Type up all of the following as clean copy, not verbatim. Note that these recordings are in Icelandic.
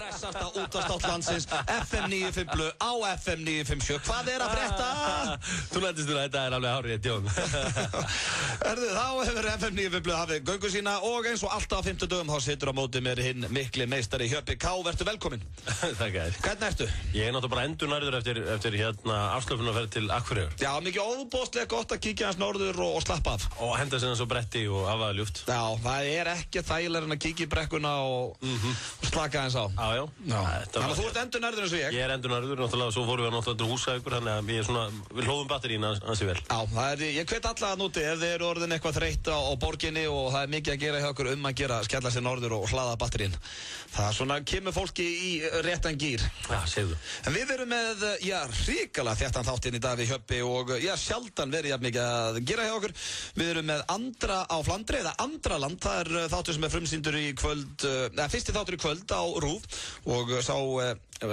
Hressasta útvarpsþátt landsins, FM 95 Blu á FM 957. Hvað að frétta? Þú lætist þetta alveg hárið, Jón. Þá hefur FM 95 Blu hafið göngu sína og eins og alltaf á 50 dögum þá situr á móti mér hinn mikli meistari Hjöppi K. Vertu velkominn. Takk að þér. Hvernig ertu? Ég náttúrulega bara endurnærður eftir afslöpunarferð til Akureyrar. Já, mikið óbóðslega gott að kíkja hans norður og slappa af. Og henda sér svo bretti og afaða ljúft. Já, það ekki þægilega en að kíkja í brekkuna og slaka hans á. Já. Þannig að þú ert endurnærður eins og ég. Ég endurnærður, náttúrulega, svo fórum við náttúrulega til Húsavíkur, þannig að við hlóðum batterín ansi vel. Já, ég hvet alla að núti ef þið eru orðin eitthvað þreytt á borginni og það mikið að gera hjá okkur að gera, skella sér norður og hlaða batterín. Það svona kemur fólki í réttan gír. Já, segðu. En við erum með, hrikalega þéttan þáttinn í dag við Hjöppi og sjaldan verið jafn mikið að gera hjá okkur. Við erum með Andra á Flandri, eða Andraland, það þáttur sem frumsýndur í kvöld, fyrsti þáttur í kvöld á RÚV og sá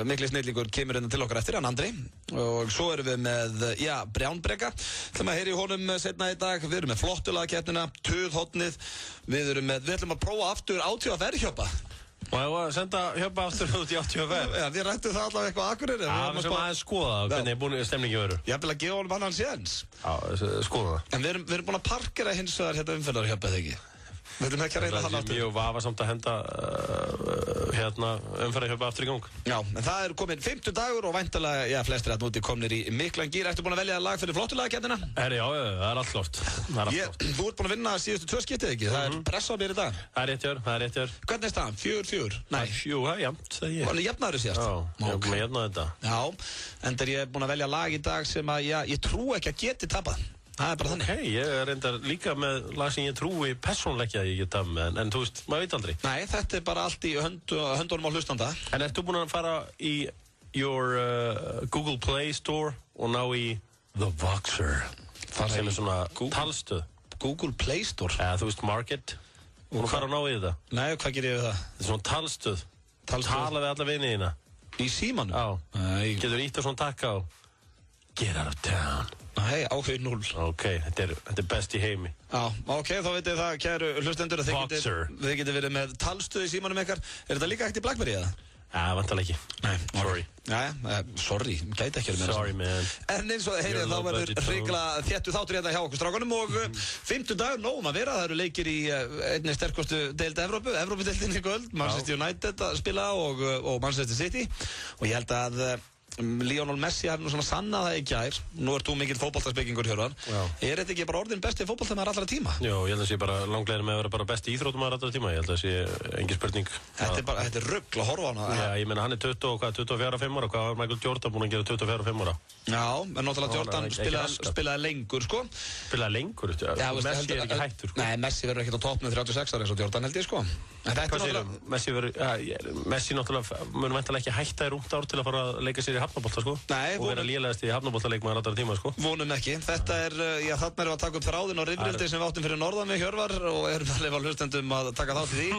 mikli snillingur kemur til okkar eftir, hann Andri, og svo erum við með, Brjánbreka, ætlum að heyra í honum seinna í dag. Við erum með flottulagakeppnina, Tuðhotnið, við ætlum að prófa aftur ÁTVR Hjöppa. Og ég var að senda Hjöppa aftur út í ÁTVR. Já, við rættum það allavega eitthvað Akureyri. Já, við sem aðeins skoða hvernig stemningi verður. Ég vil að gefa honum annan séns. Já, skoða það. En við erum búin að parkera hins vegar hérna umferðar Hjöppa, eða ekki? Við ætlum ekki að reyna hann aftur. Það er mjög vafasamt að henda umferðar Hjöppa aftur í gang. Já, en það er komin 50 dagur og væntanlega, flestir að núti komnir í miklan gír. Ertu búin að velja lag fyrir flottulagakeppnina? Já, það er allt klárt. Þú ert búin að vinna síðustu 2 skiptið, ekki? Það er pressa á mér í dag. Það er rétt hjá. Hvernig er staðan? 4-4? Nei. Jú, það er jafnt, segi ég. Var jafnaður síðast? Já, ég er búin að jafna þetta. Já, en ég er búin að velja lag í dag sem að ég trú ekki að geti tapað. Það er bara þannig. Ok, ég er reyndar líka með lag sem ég trúi persónleikja að ég geta með, en þú veist, maður veit aldrei. Nei, þetta er bara allt í höndunum á hlustanda. En ert þú búin að fara í your Google Play Store og ná í The Voxer, sem er svona talstöð. Google Play Store? Ja, þú veist, Market. Og þú fara að ná í það. Nei, hvað gerir ég við það? Þetta er svona talstöð. Tala við alla vinið þína. Í símanum? Já. Getur ítt og svona takka á Get out of town. Nei, ákveð 0. Ok, þetta er best í heimi. Já, ok, þá veitir það, kæru hlustendur, að þið getur verið með talstöð í símanum ykkar. Er þetta líka ekkert í BlackBerry eða? Já, vantalega ekki. Nei, sorry. Sorry, gæti ekki verið með. Sorry, man. En eins og heyrið, þá verður hrikalega þéttu þáttur hérna hjá okkur strákunum og 50 dagur nógum að vera. Það eru leikir í einni sterkustu deild Evrópudeildinni í kvöld. Manchester United að spila og Manchester City. Og ég held að Lionel Messi hafi nú svona sannað það í gær. Nú ert þú mikill fótboltaspekingur, Hjörvar. Er þetta ekki bara orðin besti fótboltamaður allra tíma? Jó, ég held að sé bara langlegin með að vera bara besti íþróttamaður allra tíma. Ég held að sé engin spurning. Þetta er rugl að horfa á hana. Já, ég meina hann er 24-5 ára. Hvað var Michael Jordan búinn að gera 24-5 ára? Já, en náttúrulega Jordan spilaði lengur, sko. Spilaði lengur? Messi er ekki hættur, sko. Nei, Messi verður ekkert á toppnum 36 ára eins og Jordan held ég, sko. Messi náttúrulega mun væntanlega ekki hætta í rúmt ár til að fara að leika sér í hafnabolta, sko. Nei, og vera lélegast í hafnaboltaleikmaður allra tíma, sko. Vonum ekki. Þetta er, þarna erum við að taka upp þráðinn á rifrildi sem við áttum fyrir norðan með Hjörvar og erum að leyfa hlustendum að taka þátt í því.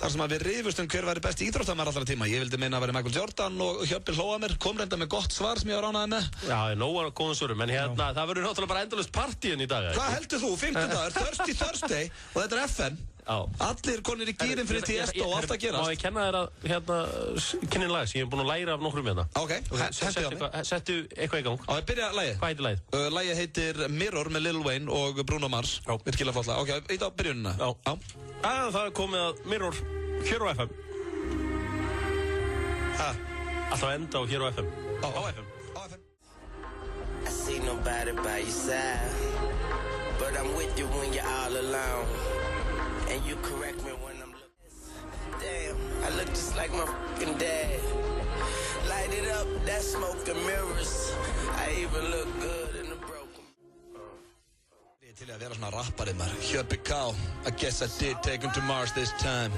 Þar sem að við rifumst hver væri besti íþróttamaður allra tíma. Ég vildi meina að vera Michael Jordan og Hjöppi hlóa mér, kom reynda með gott svar sem ég var ánægður með. Já, nóg góðum svörum, en hérna, það verður náttúrulega bara endalaust partíin í dag. Hvað heldur þú? 50 dagar, Thirsty Thursday og þetta er FM. Allir konir í gýrin fyrir Tiesto og allt að gerast. Má ég kenna þér að kynna lag sem ég er búin að læra af nokkrum hérna. Ok, settu eitthvað í gang. Á, ég byrja lagið. Hvað heitir lagið? Lagið heitir Mirror með Lil Wayne og Bruno Mars. Virkilega flott lag. Ok, eitt á byrjunina. Það er komið að Mirror hér á FM. Alltaf enda á hér á FM. Á FM. I see nobody by your side, but I'm with you when you're all alone. And you correct me when I'm looking. Damn, I look just like my fucking dad. Light it up, that smoke and mirrors. I even look good in the broken. Ég til að vera svona rappari maður. Hjöppi K. I guess I did take him to Mars this time.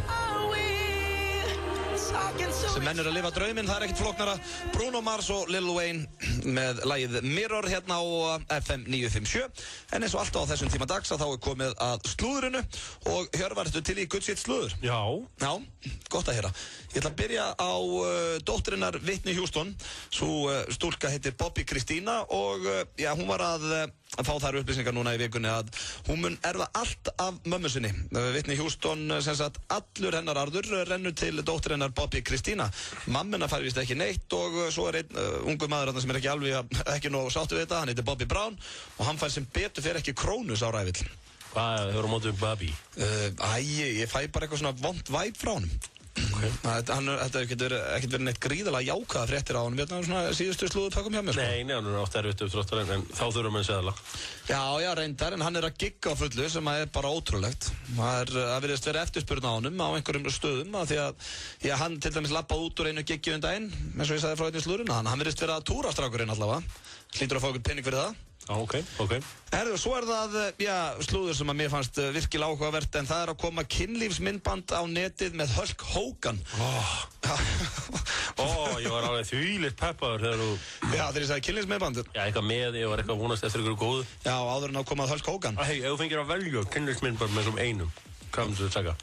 Sem menn að lifa drauminn, það ekkert flóknara. Bruno Mars og Lil Wayne með lagið Mirror hérna á FM 957. En eins og alltaf á þessum tíma dags að þá er komið að slúðurinu og Hjörvar, ertu til í Guðsitt slúður? Já. Já, gott að heyra. Ég ætla að byrja á dótturinnar Whitney Houston. Svo stúlka heitir Bobbi Kristína og hún var að fá þær upplýsingar núna í vikunni að hún mun erfa allt af mömmu sinni. Whitney Houston, sem sagt, allur hennar arður rennur til dótturinnar Bobby Kristína. Mammina fær vist ekki neitt og svo einn ungu maður sem ekki alveg ekki nóg sáttu við þetta, hann heitir Bobby Brown og hann fær sem betur fyrir ekki krónus á ræfill. Hvað hefur á móti Bobby? Ég fæ bara eitthvað svona vont væp frá honum. Þetta getur ekkert verið neitt gríðalega jákvæða fréttir á honum svona síðustu slúðupökkum hjá mér sko. Nei, hann er oft erfitt uppdráttar en þá þurfum við seðla. Já, reyndar, en hann er að gigga á fullu sem er bara ótrúlegt. Það virðist verið eftirspurn á honum á einhverjum stöðum af því að hann til dæmis lappað út úr einu giggi daginn, eins og ég sagði frá einnig slúðurinn, hann virðist verið að túra strákurinn allavega. Hlýtur að fá okkur pening fyrir það. Ok. Svo er það, slúður sem að mér fannst virkilega áhugavert en það er að koma kynlífsmyndband á netið með Hulk Hogan. Ég var alveg þvílitt peppaður þegar þú... Já, þegar ég sagði kynlífsmyndband. Já, eitthvað með, ég var eitthvað vonast eftir ykkur góðu. Já, áður en að koma Hulk Hogan. Ef þú fengir að velja kynlífsmyndband með þessum einum, hvað myndir þú taka?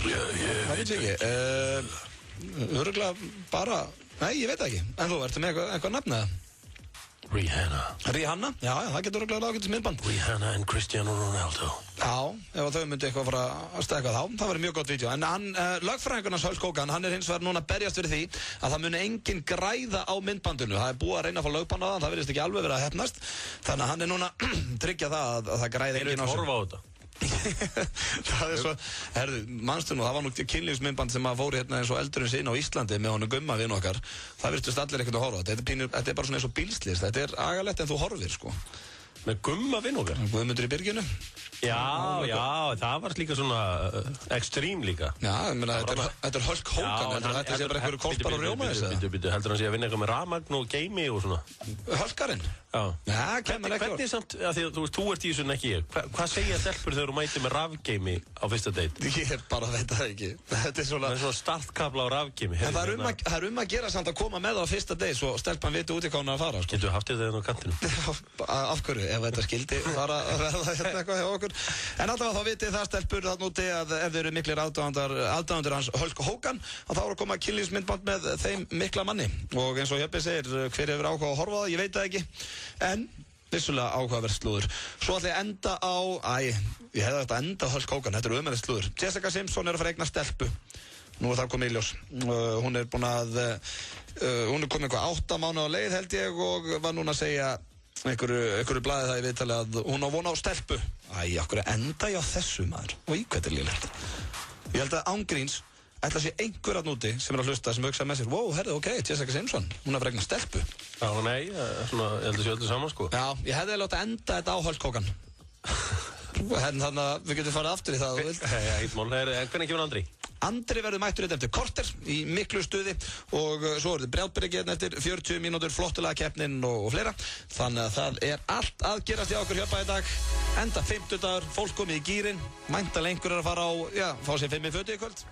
Ég veit ekki. Örugglega bara... Nei, ég veit ekki. En þú, ertu með eitthvað nafnað? Rihanna? Já, það getur örugglega ágætis myndband. Rihanna and Cristiano Ronaldo. Já, ef þau myndi eitthvað fara að stekka þá, það væri mjög gott vídeo. En hann, lögfræðingurinn Hulk Hogan, hann er hins vegar núna að berjast fyrir því að það muni enginn græða á myndbandinu. Það er búið að reyna að fá lögbann á það, það virðist ekki alveg verið að hefnast. Þannig að hann er núna tryggja það að það græði enginn á sig. Horfa á þetta. Það er svo, manstu nú, það var nú kynlífsmyndband sem að fóri hérna eins og eldurinn sín á Íslandi með honum Gumma vinn okkar. Það virtust allir ekkert að horfa. Þetta er bara svona eins og bílslist. Þetta er agalegt en þú horfir sko. Með Gumma vinn okkar? Guðmundur í byrginu. Já, það var líka svona extreme líka. Já, ég meina, þetta er Hulk Hogan, þetta sé bara einhverju kolpar og rjóma þessu. Heldur hann sé að vinna eitthvað með rafmagn og geimi og svona? Hulkarinn? Já. Hvernig samt, því að þú ert í þessu en ekki ég, hvað segja stelpur þegar þú mætir með rafgeimi á fyrsta date? Ég bara veit það ekki. Þetta er svona startkabla á rafgeimi. En það er að gera samt að koma með á fyrsta date svo stelpan viti út í hvað hún er að fara. Getur þú haft þetta á kantinu? Af hverju, ef þetta skildi fara að verða hérna eitthvað hjá okkur. En alltaf þá vitið það stelpur þarna úti að ef þeir eru miklir aðdáendur hans Hulk Hogan að þá er að koma kynlífsmyndband með þeim mikla manni. Og eins og Jöppi segir, hver hefur áhuga að horfa á það, ég veit það ekki. En vissulega áhugaverð slúður. Svo ætla ég enda á, ég hefði þetta enda á Hulk Hogan, þetta er ömurlegt slúður. Jessica Simpson er að fara að eigna stelpu. Nú er það komið í ljós. Hún er búin að, hún er komið eitthvað 8 mánuð á leið held ég og var núna að segja einhverju blaði það í viðtali að hún á von á stelpu. Okkur enda ég á þessu maður. Og í hvað er lélegt. Ég held að ángríns ætla að sé einhver að núti sem er að hlusta sem hugsa með sér, ok, Jessica Simpson, hún er að fregna stelpu. Já, nei, svona, ég held að sé öllu saman, sko. Já, ég hefði að láta enda þetta á Hulk Hogan. Þannig að við getum farið aftur í það, þú vilt. Eitt mál, en hvernig kemur Andri? Andri verður mættur hérna eftir korter í miklu stuði og svo er þetta brjálbyrgi hérna eftir 40 mínútur, flottulega keppnin og fleira. Þannig að það er allt að gerast í okkur Hjöppa í dag. Enda 50 dagur, fólk komið í gírinn, mæntalega einhver er að fara á, fá sér 5 í fötu í kvöld.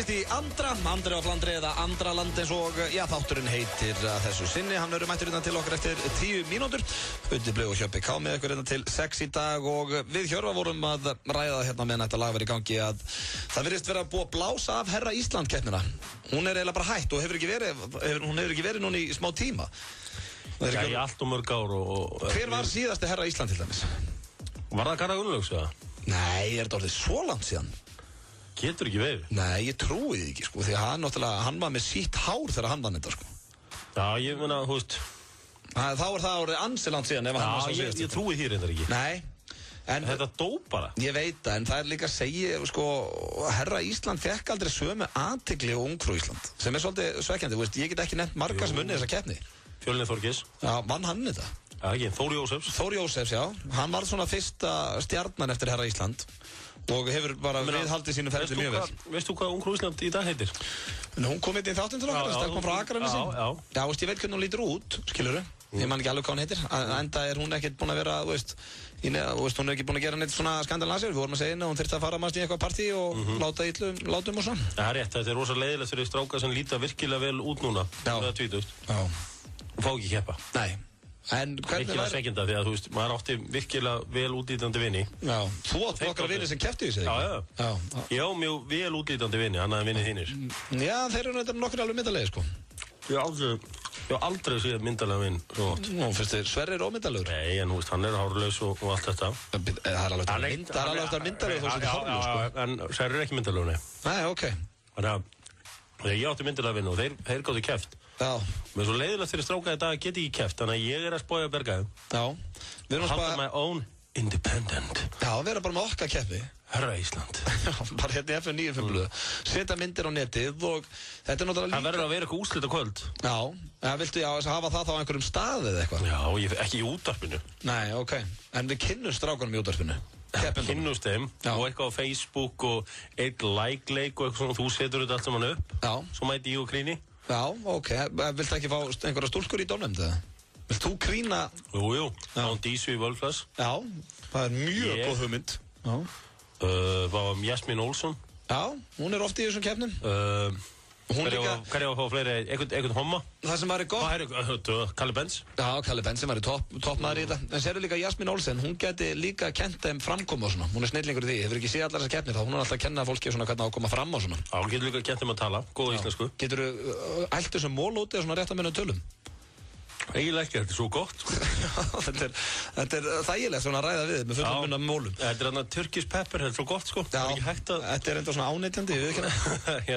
Í Andri á Flandri eða Andraland eins og þátturinn heitir að þessu sinni. Hann verður mættur hérna til okkur eftir 10 mínútur. Undi Blöð og Hjöppi K með ykkur hérna til 6 í dag og við Hjörvar vorum að ræða hérna meðan þetta lag verið í gangi að það virðist vera að búa að blása af Herra Ísland keppnina. Hún er eiginlega bara hætt og hefur ekki verið núna í smá tíma. Já, í allt og mörg ár og... Hver var síðasti Herra Ísland til dæmis? Var það Garðar Gunnlaugs eða? Nei, þetta orðið svo langt síðan. Getur ekki verið? Nei, ég trúi því ekki, sko, því að hann var með sítt hár þegar hann vann þetta, sko. Já, ég meina, þú veist... Þá er það orðið ansi langt síðan ef hann var svo síðast. Já, ég trúi því reyndar ekki. Nei. En þetta dó bara. Ég veit það, en það er líka að segja, sko, Herra Ísland fekk aldrei sömu athygli og Ungfrú Ísland, sem er svolítið svekkjandi, veist, ég get ekki nefnt margar sem unnið þessa keppni. Fjölnir Þorgeirs. Já, vann hann þetta? Já, ekki, Þór Jósefs. Þór Jósefs, já. Hann var svona fyrsta stjarnan eftir Herra Ísland. Og hefur bara viðhaldið sínu ferli mjög vel. Veistu hvað Ungfrú Ísland í dag heitir? Hún kom inn í þáttinn til okkar, stelpan frá Akranesi. Já. Já, veist, ég veit hvernig hún lítur út, skilurðu? ég man ekki alveg hvað hún heitir, enda hún ekkert búin að vera, þú veist, hún ekki búin að gera neitt svona skandalansir, við vorum að segja henni að hún þyrfti að fara mannst í eitthvað partí og látum og svona. Það rétt, þetta rosa leiðilegt fyrir stráka sem líta virkilega vel út núna, það 20. Og fá ekki keppa. Nei. En hvernig virkilega sekunda því að þú veist, maður átti virkilega vel útlítandi vini. Já, þú átt nokkra vini sem kepptu í sig. Já. Ég á mjög vel útlítandi vini, annað en vinið þínir. Já, þeir eru nokkur alveg myndalegi, sko. Ég hef aldrei séð myndalega vinn svo oft. Nú, finnst þið Sverrir ómyndalegur? Nei, en þú veist, hann hárlaus og allt þetta. Það er alveg aftur myndalegur þó sem þið hárlaus, sko. En Sverrir er ekki myndalegur, nei. Nei, ok. Þannig að ég átti myndalega vinn og þeir gátu keppt. Já. Mér er svo leiðilegt fyrir stráka í dag geti ekki keppt, þannig að ég er að spója að berga þeim. Já. Við erum að halda my own independent. Já, við erum bara með okkar keppi. Herra Ísland. Já, bara hérna í FM 95. Setja myndir á netið og þetta er náttúrulega líka. Það verður að vera eitthvað úrslit á kvöld. Já, viltu hafa það þá á einhverjum stað eða eitthvað? Já, ekki í útvarpinu. Nei, ok. En við kynnumst strákunum í útvarpinu. Kynnumst þeim og eitthvað á Facebook og eitt like-leik og eitthvað svona, þú setur þetta allt saman upp. Já. Svo mæti ég og Gríni. Já, ok. Viltu ekki fá einhverja stúlkur í dómnefnd eða? Vilt þú Grína? Jú. Án Dísu í World-class. Já, það er mjög góð hugmynd. Já. Var Jasmín Olsson. Já, hún er oft í þessum keppnum. Hver er að fá fleiri, einhvern homma? Það sem var gott. Kalle Benz. Já, Kalle Benz sem var toppmaður í þetta. En sérðu líka Jasmín Olsen, hún geti líka kent þeim framkomu og svona. Hún er snillingur í því. Hefur ekki séð allar þessar keppnir þá. Hún er alltaf að kenna fólki svona hvernig á að koma fram og svona. Já, hún getur líka kent þeim að tala, góða íslensku. Geturðu æltu þessum mól úti og svona rétt að minna tölum? Eiginlega ekki, þetta er svo gott, sko. Þetta er þægilegt svona að ræða við með fullum munna mólum. Þetta er þarna Turkish pepper, þetta er svo gott, sko. Já, þetta er enda svona ánýtjandi, ég veit ekki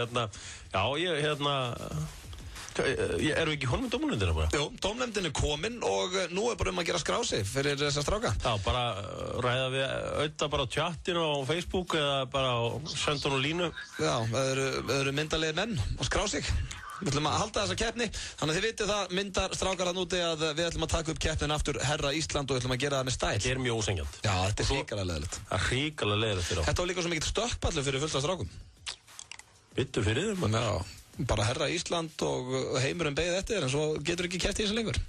Erum við ekki honum með dómnefndina bara? Jú, dómnefndin er komin og nú er bara að gera skrási fyrir þessa stráka. Já, bara ræða við auðvitað bara á chatinu á Facebook eða bara á Söndun og Línu. Já, það eru myndarlegir menn og skrá sig. Við ætlum að halda þessa keppni, þannig að þið vitið það, myndar strákar hann úti að við ætlum að taka upp keppnin aftur Herra Ísland og við ætlum að gera það með stæl. Þetta er mjög ósengjant. Já, þetta er hrikalega leiðilegt. Það er hrikalega leiðilegt fyrir á. Þetta var líka svo mikill stökkpallur fyrir fullt af strákum. Bittu fyrir þeim. Já, bara Herra Ísland og heimurinn beðið eftir en svo getur ekki keppt í þessu lengur.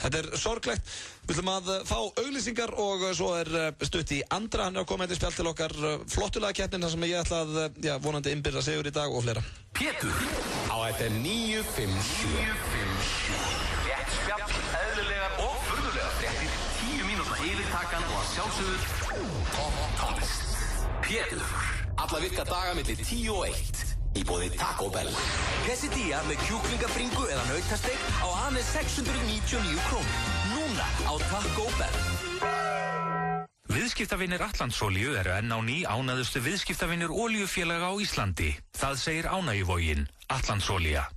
Þetta er sorglegt. Við ætlum að fá auglýsingar og svo er stutt í Andra. Hann er að koma eitthvað spjall til okkar flottulega keppnin þar sem ég ætla að vonandi innbyrða sigur í dag og fleira. Pétur á FM 957. Rétt spjall, eðlilegar og furðulegar fréttir, 10 mínútna yfirtakan og að sjálfsögðu tónlist. Pétur, alla virka daga milli 10 og 1 í boði Taco Bell. Quesadilla með kjúklingabringu eða nautasteik á aðeins 699 krónur. Núna á Taco Bell. Viðskiptavinir Atlandsolíu eru enn á ný ánægðustu viðskiptavinir olíufélaga á Íslandi. Það segir ánægjuvoginn Atlandsolía.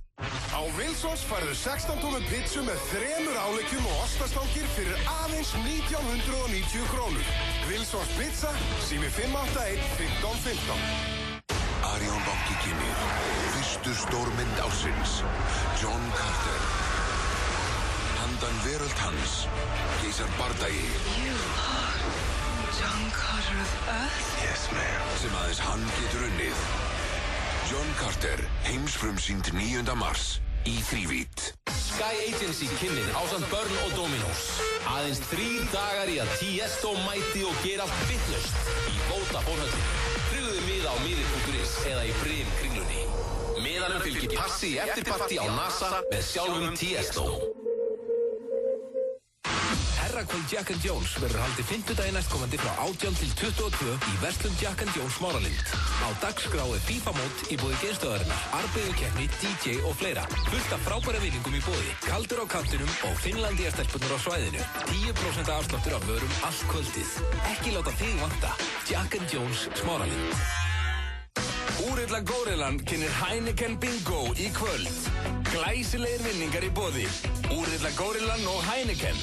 Á Wilsons færðu 16 tómum pizzu með 3 áleikjum og ostastangir fyrir aðeins 1990 krónur. Wilsons pizza, sími 581 1515. Arion banki kynir fyrstu stórmynd ársins, John Carter. Handan veröld hans geisar bardagi. You are John Carter of Earth? Yes, ma'am. Sem aðeins hann getur unnið. John Carter, heimsfrumsýnd 9. mars í þrívídd. Sky Agency kynir ásamt Börn og Dominos. Aðeins 3 dagar í að Tiesto mæti og gera allt vitlaust í Vodafone-höllinu. Tryggðu miða á miði.is eða í Brim-kringlunni. Miðanum fylgir passi í eftirparti á NASA með sjálfum Tiesto. Herrakvöld Jack & Jones verður haldið 5. daginn næstkomandi frá 18 til 22 í verslun Jack & Jones Smáralind. Á dagskrá er FIFA-mót í boði geimstöðvarinnar, arbeðukeppni, DJ og fleira. Fullt af frábæra vinningum í boði, kaldur á kantinum og Finnlandia-stelpunur á svæðinu. 10% afsláttur af vörum allt kvöldið. Ekki láta þig vanta. Jack & Jones Smáralind. Úrilla Górillan kynir Heineken Bingo í kvöld. Glæsilegir vinningar í boði. Úrilla Górillan og Heineken.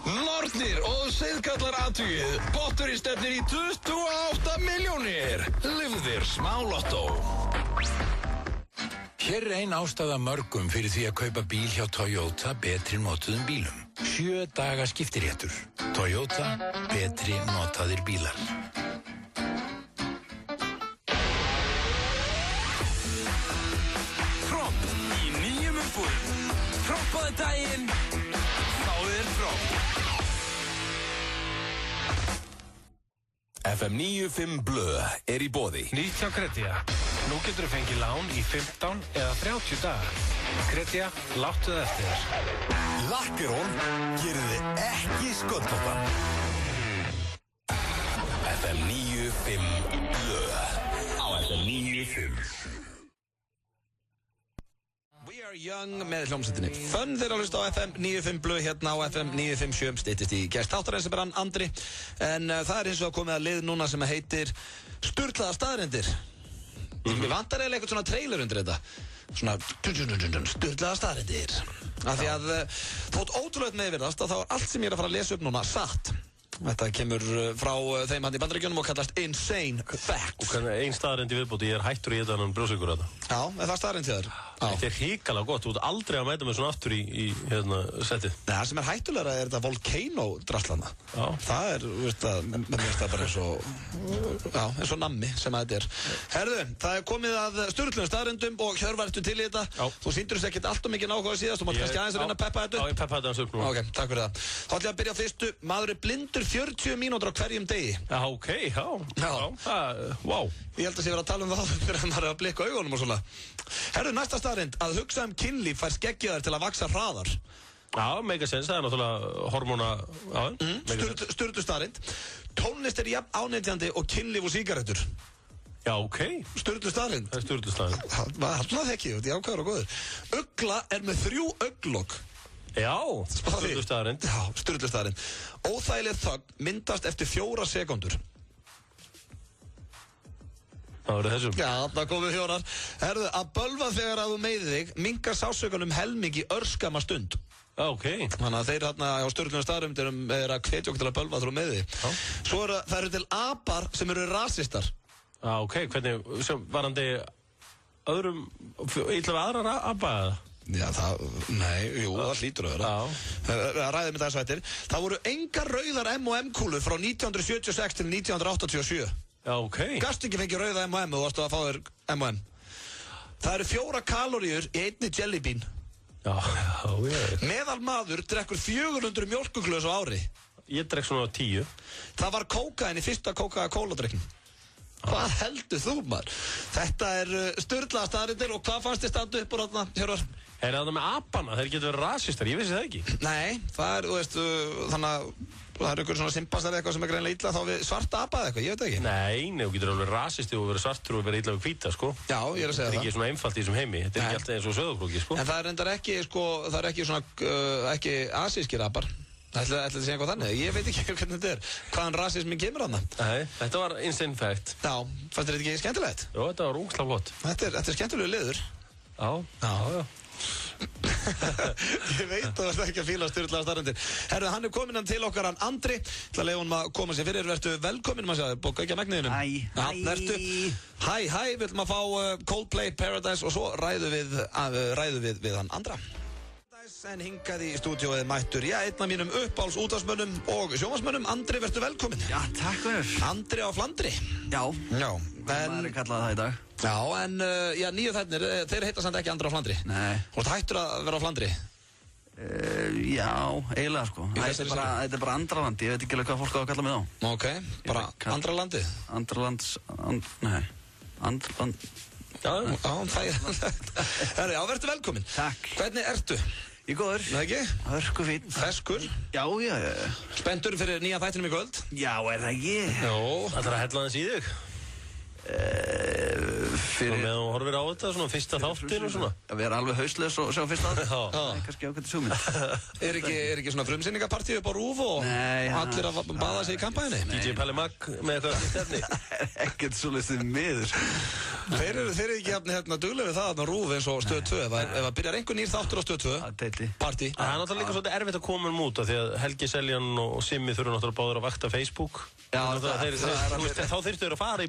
Nornir og seiðkallar athugið. Potturinn stefnir í 28 milljónir. Lifðir smálotto. Hér er ein ástæða mörgum fyrir því að kaupa bíl hjá Toyota betri notuðum bílum. 7 daga skiptiréttur. Toyota, betri notaðir bílar. Tromp í nýjum umbúðum. Trompaðu Góðan daginn. Fáðu þér frá. FM 95 Blö í boði. Nýtt hjá Kredja. Nú getur þú fengið lán í 15 eða 30 daga. Kredja, láttu það eftir þér. Lakkerón gerir þið ekki sköldóttan. FM 95 Blö á FM 95. We are young með hljómsveitinni Fun þeir að hlusta á FM 95 Blö hérna á FM 957 styttist í gest þáttarins sem hann Andri en það er eins og að komið að lið núna sem heitir Sturlaðar staðreyndir. Mér vantar eiginlega eitthvað svona trailer undir þetta svona Sturlaðar staðreyndir af því að þótt ótrúlega meðvirðast að þá er allt sem ég er að fara að lesa upp núna satt. Þetta kemur frá þeim hann í Bandaríkjunum og kallast Insane Facts. Og ein staðreind í viðbóti, ég er hættur í þetta en brjóðsíkur þetta. Já, er það staðreind til þér? Þetta er hrikalega gott, þú ert aldrei að mæta með svona aftur í setið. Nei, það sem er hættulegra er þetta volcano-drasslana. Já. Það er, veist það, mér finnst það bara eins og nammi sem þetta er. Herðu, það er komið að sturlum staðreindum og Hjörvar, ertu til í þetta? Já. Þú sýndur þess ekkert allt og mikið náhuga síðast, þú mátt kannski aðeins að reyna að peppa þetta upp. Já, ég peppa þetta upp nú. Ok, takk fyrir það. Þá ætlum ég að byrja á fyrstu. Maður er blindur 40 mínútur á hverjum degi. Já, ok, wow. Ég held að sé verið að tala um það fyrir að maður er að blikka augunum og svona. Herru, næsta staðreind, að hugsa kynlíf fær skeggjaðar til að vaxa hraðar. Já, mega sens, það er náttúrulega hormóna... Sturlu staðreind. Tónlist er jafn ánægjandi og kynlíf og sígarettur. Já, ok. Sturlu staðreind. Það er sturlu staðreind. Það þekki ég, þetta er ákvæður og góður. Ugla er með 3 augnlok. Já, sturlu staðreind. Já, sturlu staðreind. Óþægileg þögn myndast eftir 4 sekúndur. Það verður þessum. Já, það komið 4. Herðu, að bölva þegar að þú meiðir þig minnkar sásökan helming í örskama stund. Ok. Þannig að þeir hérna á sturlunum staðröndum er að hvetja okkur til að bölva þegar þú meiðir þig. Svo það eru til apar sem eru rasistar. Já, ok. Hvernig, varandi öðrum, illa við aðra apa eða? Já, það hlýtur að vera. Ræðum þetta þessu eftir. Það voru engar rauðar M&M-kúlur frá 1976 til 1987. Já, ok. Gastu ekki fengið rauða M&M og þú varst að fá þér M&M. Það eru 4 kaloríur í einni jellybean. Já. Meðal maður drekkur 400 mjólkuglös á ári. Ég drekk svona 10. Það var kókain í fyrsta Coca-Cola-drykknum. Hvað heldur þú, maður? Þetta er sturlaðar staðreyndir og hvað fannst þið standa upp úr þarna, Hjörvar? Er það með apana? Þeir getur verið rasistar, ég vissi það ekki. Nei, það er, þú veist, þannig að það er ykkur svona simpansar eitthvað sem er greinlega illa þá við svarta apa eða eitthvað, ég veit ekki. Nei, þú getur alveg rasisti og verið svartur og verið illa við hvíta, sko. Já, ég er að segja það. Þetta er ekki svona einfalt í þessum heimi, þetta er ekki alltaf eins og söðukrúki, sko. En það er reyndar ekki, sko, það er ekki svona, ekki asískir apar. Ætli að segja eitthvað þannig, ég veit ekki hvernig þetta er, hvaðan rasismin kemur þarna. Nei, þetta var insane fact. Já, fannst þér þetta ekki skemmtilegt? Jó, þetta var ógeðslega flott. Þetta er skemmtilegu liður. Já. Ég veit að það er ekki að fíla sturlaðar staðreyndir. Herru, hann er komin hann til okkar, hann Andri. Til að leiða honum að koma sér fyrir, vertu velkomin, maður segja, bóka ekki að megniðinum. Hæ, við viljum að fá Coldplay, Paradise og svo ræðu við hann Andra. En hingaði í stúdíóið mættur, einn af mínum uppáhalds útvarpsmönnum og sjónvarpsmönnum, Andri, vertu velkomin. Já, takk fyrir. Andri á Flandri. Já, það er kallað það í dag. Já, en nýju þættirnir, þeir heita samt ekki Andri á Flandri. Nei. Þú ert hættur að vera á Flandri? Já, eiginlega sko. Þetta er bara Andraland, ég veit ekki alveg hvað fólk á að kalla mig þá. Ok, bara Andralandið? Andraland. Já, það er vertu velkomin. Takk. Hvernig ertu? Ég er góður. Það ekki? Hörku fín. Feskur? Já. Spenntur fyrir nýja þættinum í kvöld? Já, er það ekki? Jó. Það er að hella þess í þig? Fyrir... Með þú horfir á þetta, svona fyrsta þáttir og svona? Að vera alveg hausleis og sjá fyrsta þáttir? Já. Kannski ákvæmt súmynd. Er ekki svona frumsýningapartíu upp á RÚV og allir að baða sig í kampæðinni? DJ Palli Mag með eitthvað í stefni? Ekkert svo listið miður. Þeir eru ekki hérna duglega við það að RÚV eins og Stöð 2. Ef að byrjar einhver nýr þáttur á Stöð 2, partí. Það er náttúrulega líka svolítið erfitt að koma út af því að Helgi Seljan og Simmi þurfa náttúrulega báður að vakta Facebook. Þá þyrftu þeir að fara í...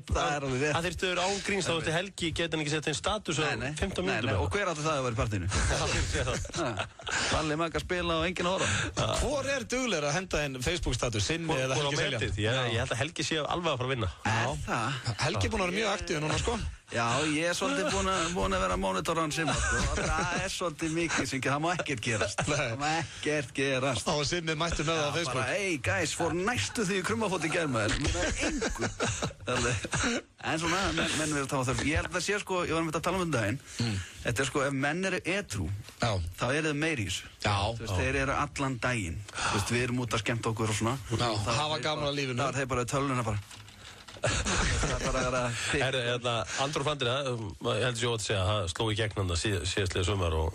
Það þyrftu þeir ángríns, þá þurfti Helgi geta hann ekki sett einn status á 15 mínútur. Og hver átti það að vera í partíinu? Palli Mag að spila og enginn að horfa. Hvor er duglegur að henda einn Facebook status, Simmi eða Helgi Seljan? Ég held að Helgi sé alveg að fara að vinna. Helgi er búin að vera mjög aktív núna, sko. Já, ég svolítið búin að vera monitoran sem það svolítið mikið sem það má ekkert gerast. Það má ekkert gerast. Og Simmi mættu með það á Facebook. Bara, hey guys, fór næstu því krummafót í germaður. Það er engu. En svona, menn verður að tafa þörf. Ég held að sé sko, ég var með að tala um daginn. Þetta er sko, ef menn eru edrú, þá eru þau meiri í þessu. Já. Þeir eru allan daginn. Við erum út að skemmta okkur og svona. Hafa gaman að lífinu. Það er bara tölvuna bara. Það er bara Andrú Flandrina, ég heldur sér að segja það sló í gegn hann síðastlega sumar og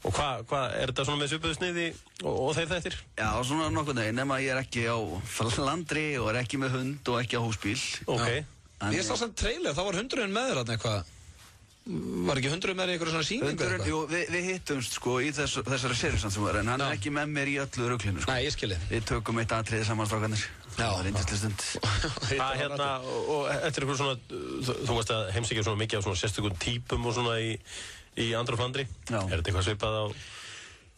hvað, er þetta svona með svipuðu sniði og þeir þættir? Já, svona nokkuð neginn, nema ég er ekki á Flandri og er ekki með hund og ekki á húsbíl. Ég sá samt trailer, þá var hundurinn með þér eitthvað. Var ekki hundurinn með þér í einhverju svona sýningu eitthvað? Jú, við hittumst sko í þessari seriðsand sem var, en hann er ekki með mér í öllu ruglinu sko. Nei, ég skilji. Við tökum eitt atriði saman strákarnir. Já. Það var yndisleg stund. Og eftir einhverju svona, þú veist að heimsækja svona mikið af svona sérstökum típum og svona í Andrú Flandri. Já. Er þetta eitthvað svipað á?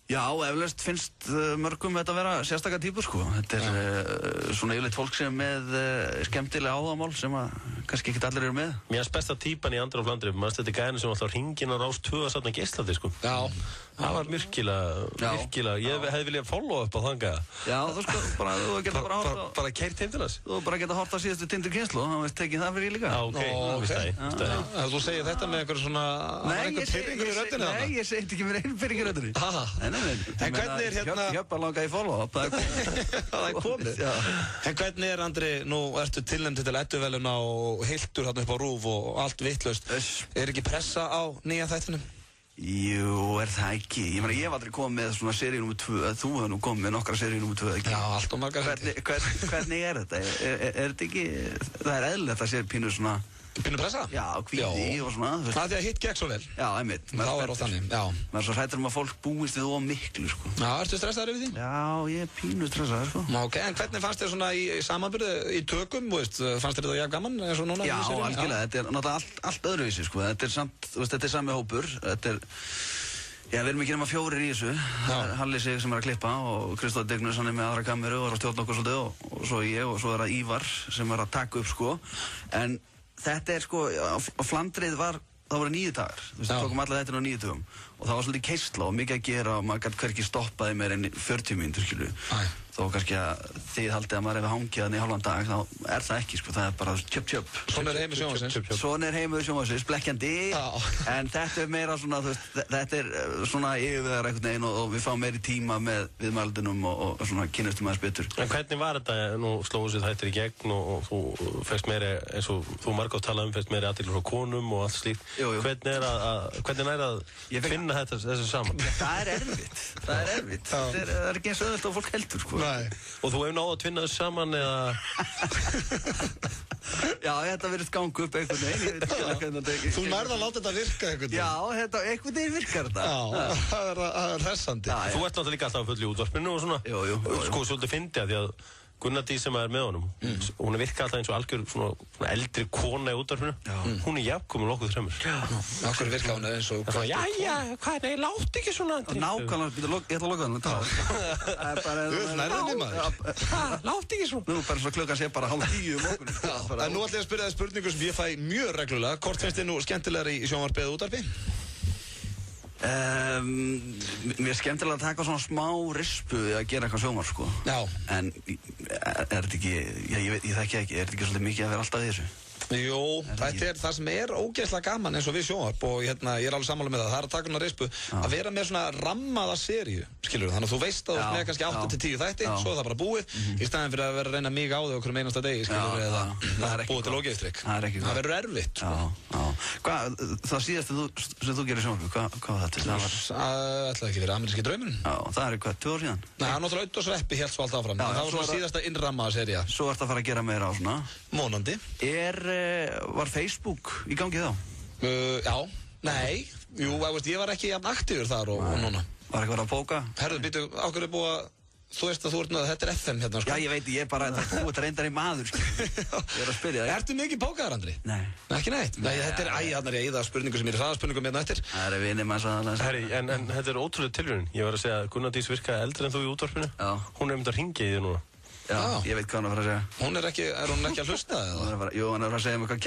Já, eflaust finnst mörgum þetta að vera sérstakar típur sko. Þetta er svona yfirleitt fólk sem með skemmtilega áhugamál sem að kannski ekki allir eru með. Mér finnst besta típan í Andrú Flandri, mannst þetta gæðinu sem alltaf hringin að Rás 2 að satna geislandi sko. Já. Það var virkilega, ég hefði viljað follow up á þanga. Já, þú sko, þú geta bara hort á... Bara kært heim til þess? Þú bara geta hort á síðustu Tindur kynslu, þá veist tekið það fyrir líka. Já, ok. Þú segir þetta með einhver svona... Nei, ég segi ekki með einn pyrringur í röddinni. En hvernig er hérna... Hjöppa langa í follow-up, það er komið. En hvernig er, Andri, nú ertu tilnefnd til Edduveluna og hiltur hérna upp á RÚV og allt vitlaust. Er ekki pressa á nýja þættinum? Jú, er það ekki. Ég meina, ég hef aldrei komið með svona seríu nr. 2, þú hefur nú komið með nokkra seríu nr. 2, ekki? Já, allt og margar. Hvernig er þetta? Er þetta ekki... Það er eðlilegt að sé pínu svona... Pínu pressa? Já, hvíti og svona. Það er því að hitt gekk svo vel. Já, einmitt. Þá er á þannig, já. Maður er svo hrættur að fólk búist við of miklu, sko. Já, ertu stressaður yfir því? Já, ég er pínu stressaður, sko. Ok, en hvernig fannst þér svona í samanburði í tökum, veist, fannst þér þetta jafn gaman eins og núna? Já, algjörlega, þetta er náttúrulega allt öðruvísi, sko. Þetta er samt, þú veist, þetta er sami hópur, þetta er... Já, við erum ekki nema 4 í þessu. Það er Halli Sig sem er að klippa og Kristóð Dignus, hann er með aðra kameru og er að stjórna okkur svolítið og svo ég og svo er það Ívar sem er að taka upp, sko. En þetta er, sko, á Flandrið það voru 9 dagar. Þú veist, við tókum alla þetta á 9 dögum og það var svolítið keisla og mikið að gera og maður gæti hvergi stoppaði meir enn 40 mínútur, skilju. Þó kannski að þið haldið að maður hefði hangið hann í halvan dag, þá er það ekki, sko, það er bara tjöp. Svona er heimur sjónvarsins. Svona er heimur sjónvarsins, blekkjandi, en þetta er meira svona, þú veist, þetta er svona yfirvegar einhvern veginn og við fáum meiri tíma með viðmældunum og svona kynnustum aðeins betur. En hvernig var þetta, nú slóðu sér þættir í gegn og þú fegst meiri, eins og þú margótt talaði fegst meiri athygli frá konum og allt slíkt. Hvernig er að finna þessu saman? Það er erfitt. Það er ekki eins auðvelt á fólk heldur, sko. Og þú hefur náðu að tvinna þessu saman eða? Já, þetta verðist gangu upp einhvern veginn, ég veit ekki hvernig þetta ekki. Þú nærði að láta þetta virka einhvern veginn. Já, einhvern veginn virkar þetta. Já, það er hressandi. Þú ert náttúrulega líka alltaf að fullu í útvarpinu og svona. Jú. Sko, svolítið fyndi að því að Gunnar Dís sem er með honum, hún er virkað alltaf eins og algjör svona eldri kona í útvarpinu. Hún er jafnkomin lokkuð þremur. Akkur virkað hún eins og... Jæja, hvað er, látt ekki svona... Nákvæmlega, ég ætla að lokka hann, Þú ert nærðinni maður. Látt ekki svona. Nú, bara svo klukkan sé bara 9:30 morgun. En nú ætla ég að spyrja það spurningu sem ég fæ mjög reglulega. Hvort finnst þið nú skemmtilegar í sjónvarpi eða útvarpi? Mér er skemmtilega að taka svona smá rispu að gera eitthvað sjónvarp, sko. Já. En er þetta ekki, ég þekki ekki, er þetta ekki svolítið mikið að vera alltaf í þessu? Jú, þetta er það sem er ógeðslega gaman eins og við sjónvarp og ég er alveg sammála með það er að taka hana rispu, að vera með svona rammaða seríu, skilur þannig að þú veist að þú ert með kannski 8-10 þætti, svo er það bara búið í staðin fyrir að vera að reyna mig á þau okkur um einasta degi, skilur eða búið til ógeðstrykk. Það verður erfitt. Það síðast sem þú gerir sjónvarp, hvað var þetta? Það ætlaði ekki verið ameríski draumurinn. Já, það er hvað, 2 ár síðan? Nei, hann náttúrulega Autt og Sveppi hélt svo allt áfram. Það var svona síðasta innrammaða sería. Svo ertu að fara að gera meira á svona. Vonandi. Var Facebook í gangi þá? Já, nei. Jú, ég var ekki jafn aktífur þar og núna. Var eitthvað að bóka? Herðu, býtu, ákveður er búið að... Þú veist að þú ert með þetta er FM hérna, sko. Já, ég veit, ég er bara, þú ert reyndar í maður, sko. Ég er að spyrja þig. Ertu mikið bókaðar, Andri? Nei. Ekki neitt? Nei, þetta er æðanar í eða spurningu sem er hraðaspurningum hérna eftir. Það er vinið maður saðan. Herri, en þetta er ótrúlega tilvíðun. Ég var að segja að Gunnar Dís virkaði eldri en þú í útvarpinu. Já. Hún er um þetta að hringja í þig núna. Já, ég veit hvað hann er að fara að segja. Er hún ekki að hlusta það? Jú, hann er að fara að segja um eitthvað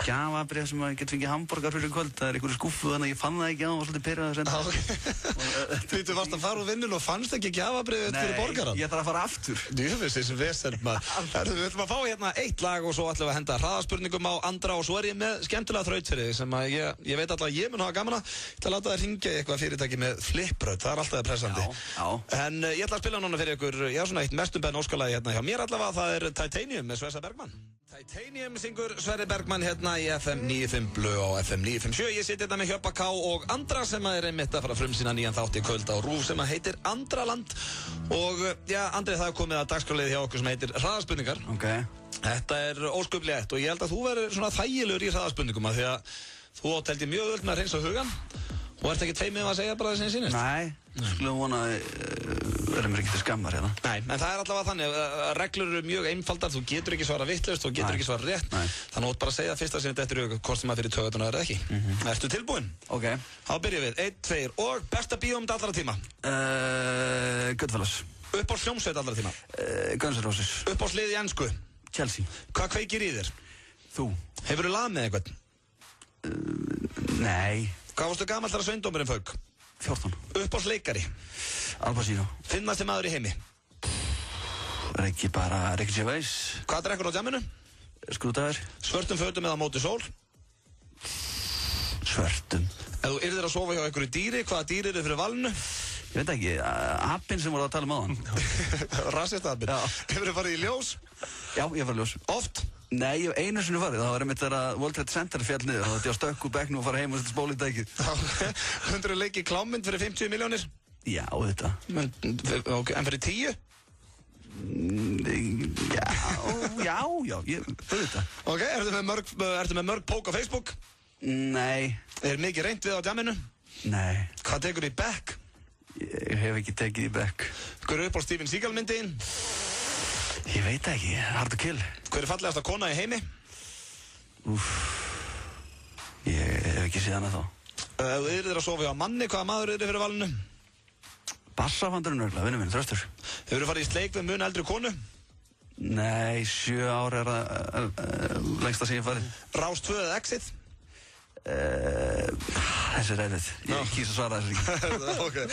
gjafabréf sem að geta fengið hambúrgar fyrir kvöld. Það er einhverju skúffu þannig að ég fann það ekki á og var svolítið pirraður að senda. Þú varst að fara úr vinnun og fannst ekki gjafabréfið fyrir borgarann? Nei, ég þarf að fara aftur. Djöfisins vesen maður. Við ætlum að fá hérna eitt lag og svo ætlum við að henda hraðaspurningum á Andra og svo er ég með skemmtilega þraut fyrir þig sem að ég veit alltaf að ég mun hafa gaman að láta það hringja í eitthvað fyrirtæki með flipbraut. Það er alltaf pressandi. En ég ætla að spila núna fyrir ykkur, svona eitt mestumbeðn óskalagi hérna hjá mér allavega, það er Titanium með Sverrir Bergman. Titanium syngur Sverrir Bergman hérna í FM 95 Blö og FM 957. Ég sitt hérna með Hjöppa K og Andra sem er einmitt að fara frumsýna nýjan þátt í kvöld á RÚV sem heitir Andraland. Og Andri, það er komið að dagskrárliðið hjá okkur sem heitir hraðaspurningar. Þetta er ósköplega og ég held að þú verður svona þægilegur í hraðaspurningum að því að þú átt held ég mjög öll með að hreinsa hugan og ert ekki tveimið að segja bara það sem ég sýnist. Nei, skulum vona að verðum mér ekki til skammar hérna. Nei, en það er allavega þannig að reglur eru mjög einfaldar, þú getur ekki svara vitlaust, þú getur ekki svara rétt. Þannig að þú bara að segja fyrsta sinni þetta er hvort sem að fyrir töðuna er ekki. Ertu tilbúinn? Ok. Þá byrjum við, 1, 2 og besta bíómynd allra tíma? Goodfellas. Uppáhalds hljómsveit allra tíma? Guns N' Roses. Uppáhalds lið í ensku? Chelsea. Hvað kveikir í þér? Þú. Hefurðu lag með eitthvað? Nei. Hvað varstu gamall þegar sveindómurinn fauk? 14. Uppáhalds leikari? Al Pacino. Finnasti maður í heimi? Ricky Gervais. Hvað drekkur á djamminu? Skrúddagur. Svörtum fötum eða á móti sól? Svörtum. Ef þú yrðir að sofa hjá einhverju dýri, hvaða dýri eru fyrir valinu? Ég veit ekki, apinn sem voru að tala um áðan. Rasistapinn. Hefurðu farið í ljós? Já, ég var í ljós. Oft? Nei, ég hef einu sinni farið. Það var einmitt þegar að World Trade Center fjall niður. Það var að stökk úr bekknum og fara heim og setja spól í dækið. Hundur leikið klámynd fyrir 50 milljónir? Já, þetta. En fyrir 10? Já, ég fyrir þetta. Ok, ertu með mörg pók á Facebook? Nei. Er mikið reynt við á djamminu? Nei. Hvað tekur í bekk? Ég hef ekki tekið í bekk. Hver er upp á Steven Seagal myndin? Ég veit ekki, Hard to Kill. Hver er fallegasta kona í heimi? Ég hef ekki séð hana þá. Ef þú yrðir að sofa hjá manni, hvaða maður yrðir fyrir valinu? Bassafandurinn örgulega, vinnu minn, Þröstur. Hefur þú farið í sleik við mun eldri konu? Nei, 7 ár er lengsta sem ég farið. Rás 2 eða Exit? Þessi er reyðið. Ég kýs að svara þessu ekki. Okay.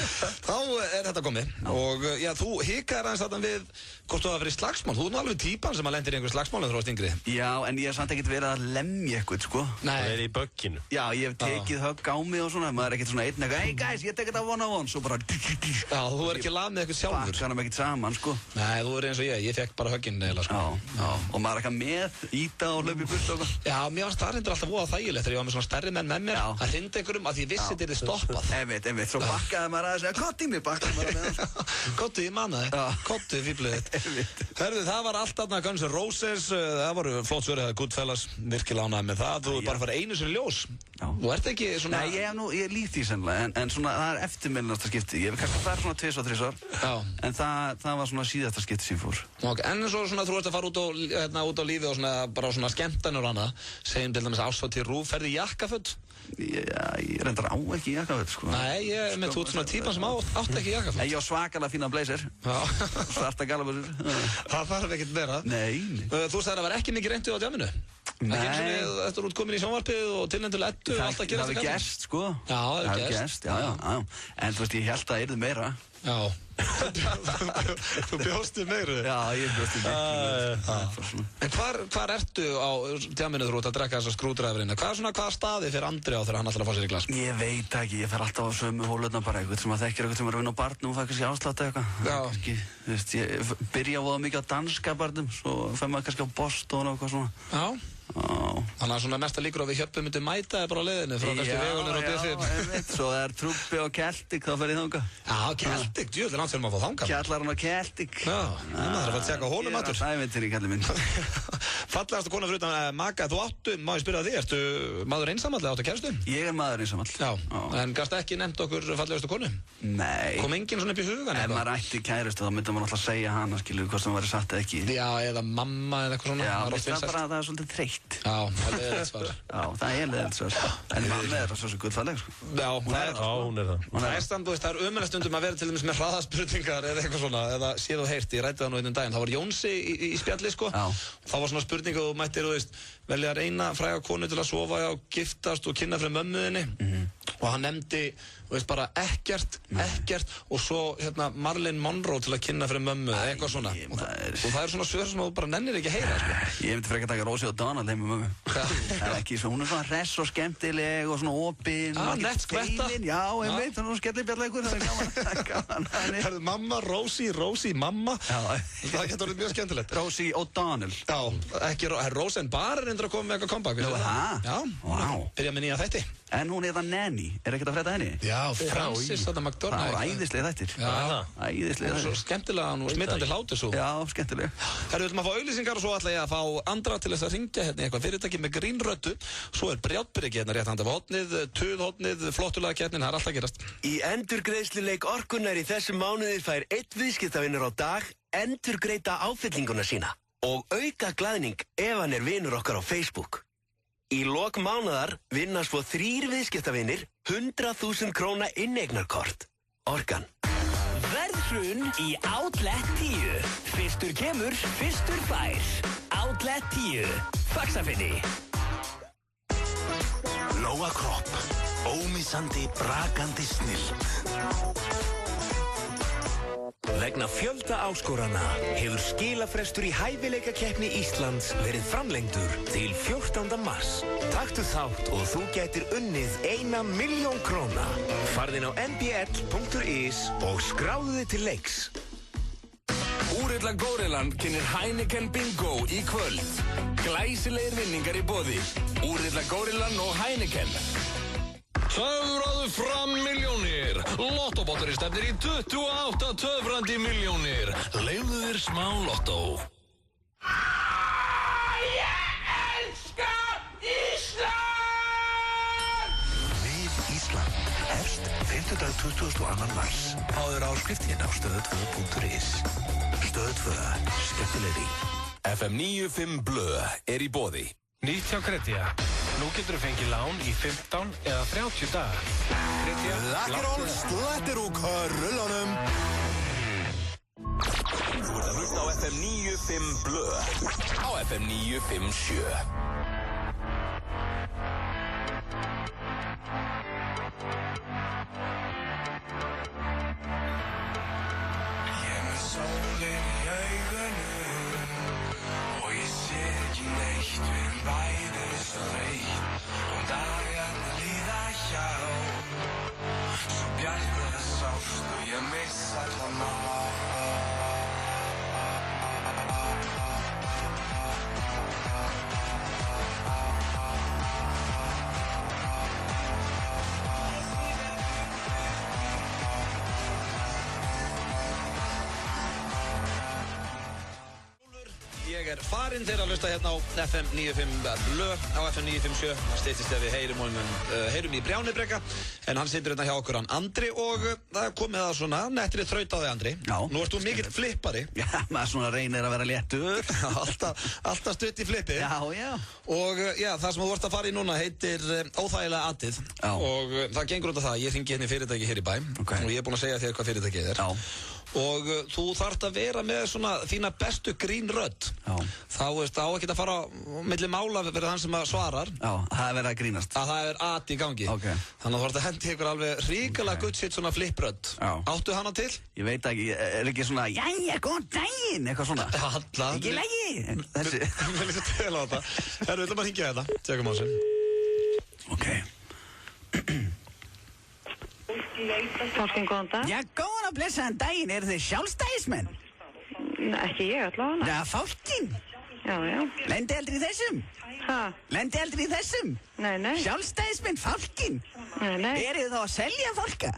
Þá er þetta komið. Og þú hikaðir aðeins þarna við hvort þú hafa verið í slagsmál. Þú er nú alveg típan sem að lendir í einhver slagsmál en þú varst yngri. Já, en ég hef samt ekkert verið að lemja eitthvað, sko. Nei. Það er í bögginu. Já, ég hef tekið högg á mig og svona. Maður er ekkert svona einn eitthvað, hey guys, ég tek þetta one on one. Svo bara... Já, þú er ekki lamið eitthvað sjálfur. Bakkanum ekkert saman, sko. Nei, þú er eins og ég fekk bara högginn eða, sko. Já. Og maður er eitthvað með, íta og hlaupa í burt og eitthvað. Já, mér fannst það reyndar alltaf voða þægilegt þegar ég var með svona stærri menn með mér. Það hrindi einhverjum að ég vissi þetta yrði stoppað. Einmitt. Svo bakkaði maður að segja, kotti mig, bakkaði maður að með það. Kotti, ég manna þig. Kotti, fýblið þitt. Herðu, það var allt þarna Guns N' Roses. Það voru flott svörið, Goodfellas, virkilega ánægð með það. Þú er bara að fara einu sinni ljós. Þú ert ekki svona... Nei, ég er líkt því sennilega, en svona, það er eftirminnasta skipti. Ég hef kannski farið svona 2 og 3 ár, en það var svona síðasta skipti sem ég fór. En svo svona, þú ert að fara út á lífi og svona, bara svona skemmtanir og annað. Segjum til dæmis ásvöld til RÚV, ferði í jakkaföt? Já, ég reyndar á ekki jakkaföt, sko. Nei, þú ert svona típan sem átt ekki jakkaföt. Ég á svakalega fína blazer. Svarta galabörsur. Það þarf ekkert vera. Nei. Þú sagðir að það var ekki mikið reyndu á djamminu? Nei. Ekki eins og þetta er útkomin í sjónvarpið og tilnefndur Eddu og allt að gera þetta. Það hefur gerst, sko. Já, það hefur gerst. Já. En þú veist, ég held að það yrði meira. Já. Þú bjóstu meiru? Já, ég bjóstu meiru. En hvar ertu á djamminu þú ert að drekka þessa skrúdræfurinn? Hvaða staði fyrir Andri á þegar hann ætlar að fá sér í glas? Ég veit ekki, ég fer alltaf á sömu hólutna bara eitthvað sem að þekkir eitthvað sem er að vinna á barnum og það er kannski áslátt eitthvað. Ég byrja voða mikið á danska barnum, svo fer maður kannski á Boston og eitthvað svona. Já. Þannig að svona mesta líkur á við Hjöppi myndi mæta bara á leiðinu frá þessu vegunir og B5. Svo það er Trubbi og Celtic, þá fer ég þangað. Já, Celtic, djúðlega langt fyrir maður að fá þangað. Kjallarinn og Celtic. Já, það þarf að tjekka hólum atur. Ég er að æventyri, kallið minn. Fallegasta kona fyrir utan maka, þú áttu, má ég spyrja þig, ertu maður einsamall eða áttu kærustu? Ég er maður einsamall. Já, en gast ekki nefnt okkur fallegastu konu? Nei. Kom enginn svona upp í hugan eitthvað? Ef maður ætti kærustu, þá myndi maður alltaf segja hana, skilur, hvort sem væri satt eða ekki. Já, eða mamma eða eitthvað svona. Já, það er svolítið þreytt. Já, það er leiðilegt svar. Já, það er leiðilegt svar. En mamma er svo gullfalleg, sko. Já, hún er það. Það er stand, þú veist, það er ömurlega stundum að vera til dæmis ýmis með hraðaspurningar eða eitthvað svona, eða séð og heyrt, ég rætti það nú einn daginn, það var Jónsi í spjalli, sko. Já. Og það var svona spurning og þú mættir, þú veist, velja eina fræga konu til að sofa og giftast og kynna fyrir mömmuðinni. Og hann nefndi, þú veist, bara ekkert, og svo, hérna, Marilyn Monroe til að kynna fyrir mömmu, eitthvað svona. Og það er svona svör sem þú bara nennir ekki að heyra, sko. Ég myndi frekar taka Rosie O'Donnell heim með mömmu. Það er ekki svo, hún er svona hress og skemmtileg og svona opin. Nett skvetta. Já, ég veit, hún skellir bjalleikur, það er gaman. Það er mamma, Rosie, mamma. Það getur orðið mjög skemmtilegt. Rosie O'Donnell. Já, ekki, Roseanne Barr er að koma með eitthvað comeback. Já, byrja með nýja þætti. En hún er það Nanny, er ekkert að frétta henni? Já, Frances þetta McDormand. Það var æðislega þættir. Já, æðislega þættir. Svo skemmtilega, hún var smittandi hlátur svo. Já, skemmtilega. Herru, við ætlum að fá auglýsingar og svo ætla ég að fá Andra til þess að ringja hérna í eitthvað fyrirtæki með grínröddu. Svo er Brjátbyrgi hérna rétt handa af hotnið, tuðhotnið, flottulega keppnin, það er alltaf gerast. Í endurgreiðsluleik Orkunnar í þessum mánuði fær einn viðskiptavinur á dag endurgreita áfyllinguna sína og auka glaðning ef hann er vinur okkar á Facebook. Í lok mánaðar vinna svo 3 viðskiptavinir 100.000 króna inneignarkort. Orkan. Verðhrun í Outlet 10. Fyrstur kemur, fyrstur fær. Outlet 10. Faxafinni. Lóa Kropp. Ómissandi, brakandi snilld. Vegna fjölda áskorana hefur skilafrestur í hæfileikakeppni Íslands verið framlengdur til 14. mars. Taktu þátt og þú gætir unnið 1 milljón króna. Farðu inn á nbl.is og skráðu þig til leiks. Úrilla Górillan kynnir Heineken Bingo í kvöld. Glæsilegir vinningar í boði. Úrilla Górillan og Heineken. Töfraðu fram milljónir. Lottobáturinn stefnir í 28 töfrandi milljónir. Leifðu þér smá lottó. Ég elska Ísland! Við Ísland hefst 5. mars. Áður áskriftinn á stöð2.is. Stöð2, skemmtilegri. FM 95 Blö er í boði. Nýtt hjá Kredja. Nú getur þú fengið lán í 15 eða 30 daga. Kredja. Lakkeról slettir úr körlunum. Þú ert að hlusta á FM 95 Blö. Á FM 957. Ég með sólinn í augunum og ég sé ekki neitt, við erum bæði svo reitt og dagarna líða hjá. Svo bjartur það sást og ég missa allan á. Ég er farinn þeirra að hlusta hérna á FM 95 Blö á FM 957. Það steytist ef við heyrum í Brjánibrekka, en hann situr hérna hjá okkur, hann Andri, og það er komið að svona nettri þraut á þig, Andri. Já. Nú ert þú mikill flippari. Já, maður svona reynir að vera léttur. Alltaf stutt í flippið. Já, já. Og já, það sem þú vart að fara í núna heitir óþægilega atið. Já. Og það gengur út af það, ég hringi hérna í fyrirtæki hér í bæ. Okay. Og ég er búinn að segja þér hvað fyrirtækið er. Já. Og þú þarft að vera með svona þína bestu grínrödd. Já. Þá veist, á ekki að fara milli mála verið þann sem að svarar. Já, það er verið að grínast. Að það er at í gangi. Okay. Þannig að þú þarft að hendi ykkur alveg ríkilega good shit svona flipprödd. Já. Áttu hana til? Ég veit ekki, er ekki svona jæja, góðan daginn, eitthvað svona. Alla. Ekki lægi. Þessi. Mér líka til á þetta. Herru, við ætlum að hringja þetta. Tjekum á þessu. Ok. Fólkinn, góðan dag. Já, góðan og blessaðan daginn, eru þið sjálfstæðismenn? Ekki ég, allavega. Já, fólkinn. Já, já. Lendi aldrei í þessum? Hæ? Lendi aldrei í þessum? Nei, nei. Sjálfstæðismenn, fólkinn. Nei, nei. Eru þið þá að selja fólka?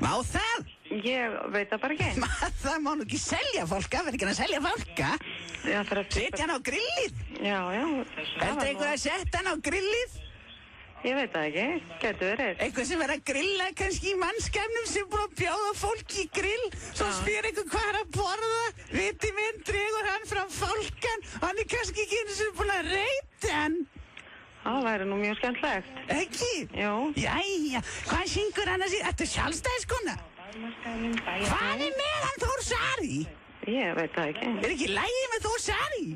Má það? Ég veit það bara ekki. Það má nú ekki selja fólka, verður ekki að selja fólka. Já, það er að... Setja hann á grillið? Já, já. Er þetta eitthvað að setja hann á grillið? Ég veit það ekki, getur verið. Eitthvað sem verður að grilla kannski í mannskapnum sem búið að bjóða fólk í grill. Svo spyr eitthvað hvað er að borða. Viti minn, dregur hann fram fólkan. Hann er kannski ekki eins og búin að reyta hann. Já, það væri nú mjög skemmtlegt. Ekki? Jú. Jæja, hvað syngur hann að sér? Ertu sjálfstæðiskona? Hvað með hann Þór Sari? Ég veit það ekki. Ekki lagið með Þór Sari?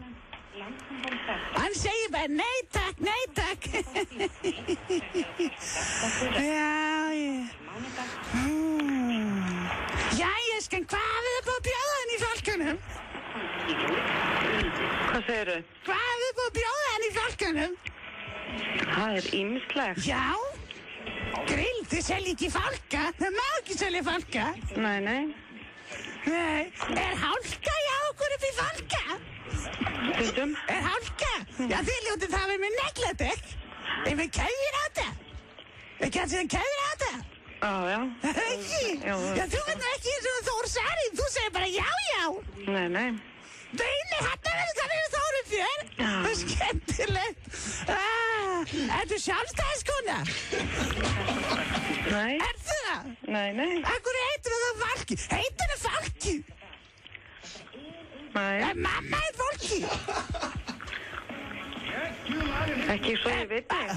Hann segir bara nei takk, nei takk. Jæja, skan, hvað hafið þið búið að bjóða hann í Falkanum? Hvað segirðu? Hvað hafið þið búið að bjóða hann í Falkanum? Það ýmislegt. Já? Grill, þið selja ekki Falka. Það má ekki selja Falka. Nei. Nei. Hálka hjá okkur upp í Falka? Stundum. Hálka? Já, þið ljótið það við með negladekk. Með kæðir á þetta. Ekki að segja kæðir á þetta? Já. Ekki? Já, þú veit nú ekki eins og Þór Sari. Þú segir bara já. Nei. Nei, þetta verður það við Þóru Fjörn. Það er skemmtilegt. Ertu sjálfstæðiskona? Nei. Ertu það? Nei. Akkur heitir það Falki? Heitir það Falki? Nei. Mamma er Falki. Ekki svo ég veit það.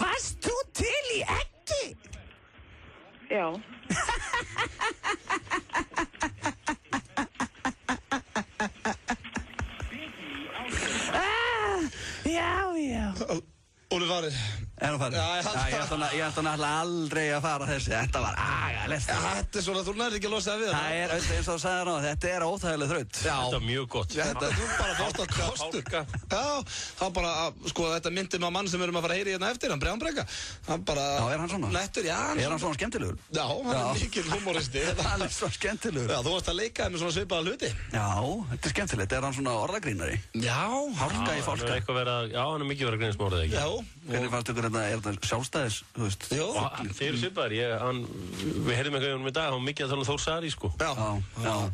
Varst þú til í eggi? Já. Já. Óli farið. Hún farið? Já, ég ætla náttúrulega aldrei að fara þessi. Þetta var agalegt. Þetta er svona, þú nærið ekki að losa það við það. Það er eins og þú sagði ráð, þetta er óþægileg þraut. Þetta er mjög gott. Þetta er bara fórst á kostur. Já, þá bara, sko, þetta myndi maður mann sem við erum að fara að heyri hérna eftir, hann Brjánbreka. Hann bara... Já, er hann svona? Nettur, já. Er hann svona skemmtilegur? Já, hann er mikill humoristi. Hann er svona skemmtilegur. Já, þú varst að leika með svona svipaða hluti. Já, þetta er skemmtilegt. Er hann svona orðagrínari? Já, hálka í Falka. Hann er mikið verið að grínast með orðið, ekki? Já. Hvernig fannst ykkur þetta, er þetta sjálfstæðis, þú veist? Jó. Þeir eru svipaðir, við heyrðum eitthvað um í dag, hann var mikið að tala um Þór Sari, sko. Já,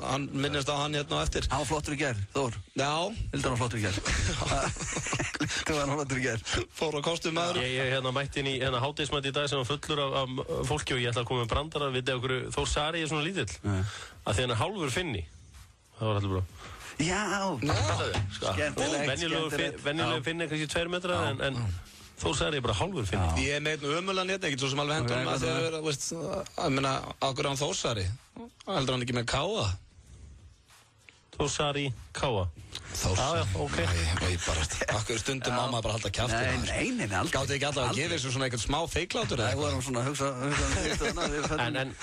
hann minnist á hann hérna á eftir. Hann var flottur í gær, Þór. Já. Hildur hann flottur í gær. Þú var hann flottur í gær. Fór á kostum maður. Ég mætti inn í hádegismætti í dag sem var fullur af fólki og ég ætla að koma með brandara, vitið okkur Þór Sari er svona lítill. Að því hann er hálfur Finni. Það var allir bra. Já. Venjulega Finni er kannski 2 metra en Þór Sari er bara hálfur Finni. Ég er með einn ömulan hérna, ekkert svo sem alveg hendur að þeir eru, veist, að minna, ákveður hann Þór Sari. Heldur hann ekki með Káa? Þór Sari, Káa. Þór Sari. Já, ok. Nei, bara, ákveður stundum má maður bara halda kjaftur. Nei, aldrei. Gátti ekki allavega að gefa þessu svona eitthvað smá feiklátur eða eitthvað? Það vorum svona að hugsa. En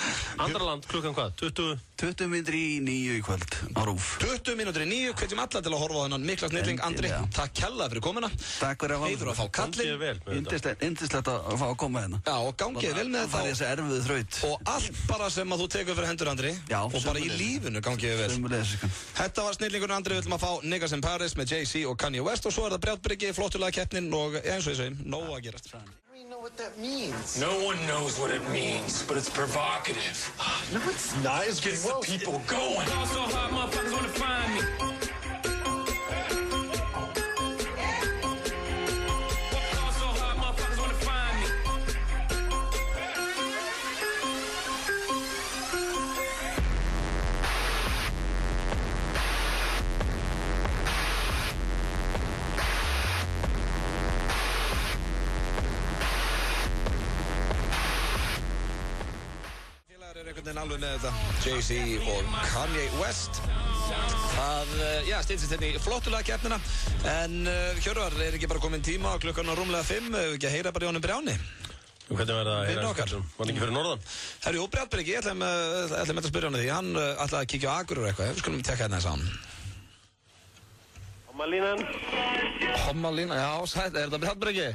Andraland klukkan hvað? 20 mínútur í 9 í kvöld á RÚV. 20 mínútur í 9, hvetjum alla til að horfa á þennan mikla snilling. Andri, takk kærlega fyrir komuna. Takk fyrir heiður að fá kallinn. Yndislegt að fá að koma hérna. Já, og gangið vel með það. Það er þessi erfiðu þraut. Og allt bara sem að þú tekur fyrir hendur, Andri. Já, og bara í lífinu gangið vel. Þetta var snillingurinn, Andri, við ætlum að fá Niggas in Paris með Jay-Z og Kanye West og svo það Brjátbryggi, flottulega keppnin og eins og ég segi, nóg að gerast. What that means. No one knows what it means, but it's provocative. No, it's not. It gets the people going. Fall so hard, motherfuckers wanna find me. Fall so hard, motherfuckers wanna find me. Alveg með þetta Jay-Z og Kanye West. Það, já, stýrst hérna í flottulega keppnina. En Hjörvar, er ekki bara komin tíma á klukkan á rúmlega 5, ekki að heyra bara í honum Brjáni? Hvernig var það að heyra okkar? Var hann ekki fyrir norðan? Herri, og Brjátbryggi, ég ætlaði með að spyrja hann því. Hann ætlaði að kíkja á Akureyri eitthvað. Við skulum tekka hérna þess að hann. Hommalínan. Hommalínan, já, sætt, er þetta Brjátbryggi?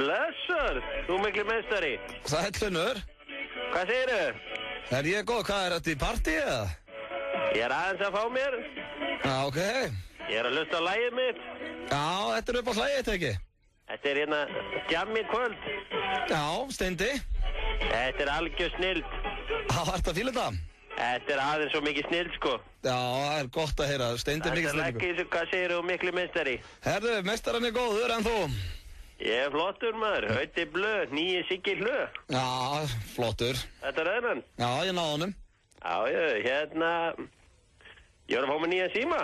Blessur, þú miklu meistari. Sætt, Hlunur. Hvað segirðu? Er ég góð? Hvað er þetta í partí eða? Ég er aðeins að fá mér. Já, ok. Ég er að hlusta á lagið mitt. Já, þetta er upp á hlægið, þetta ekki? Þetta er hérna djammi kvöld. Já, Steindi. Þetta er algjör snild. Já, ert að fíla þetta? Þetta er aðeins svo mikið snild, sko. Já, það er gott að heyra. Steindi er mikið snild. Hvað segirðu miklu meistari? Herðu, meistarann er góður en þú? Ég er flottur maður, Hauti Blöð, nýji Siggi Hlöð. Já, flottur. Þetta er öðran? Já, ég náði honum. Já, hérna, ég var að fá mig nýja síma,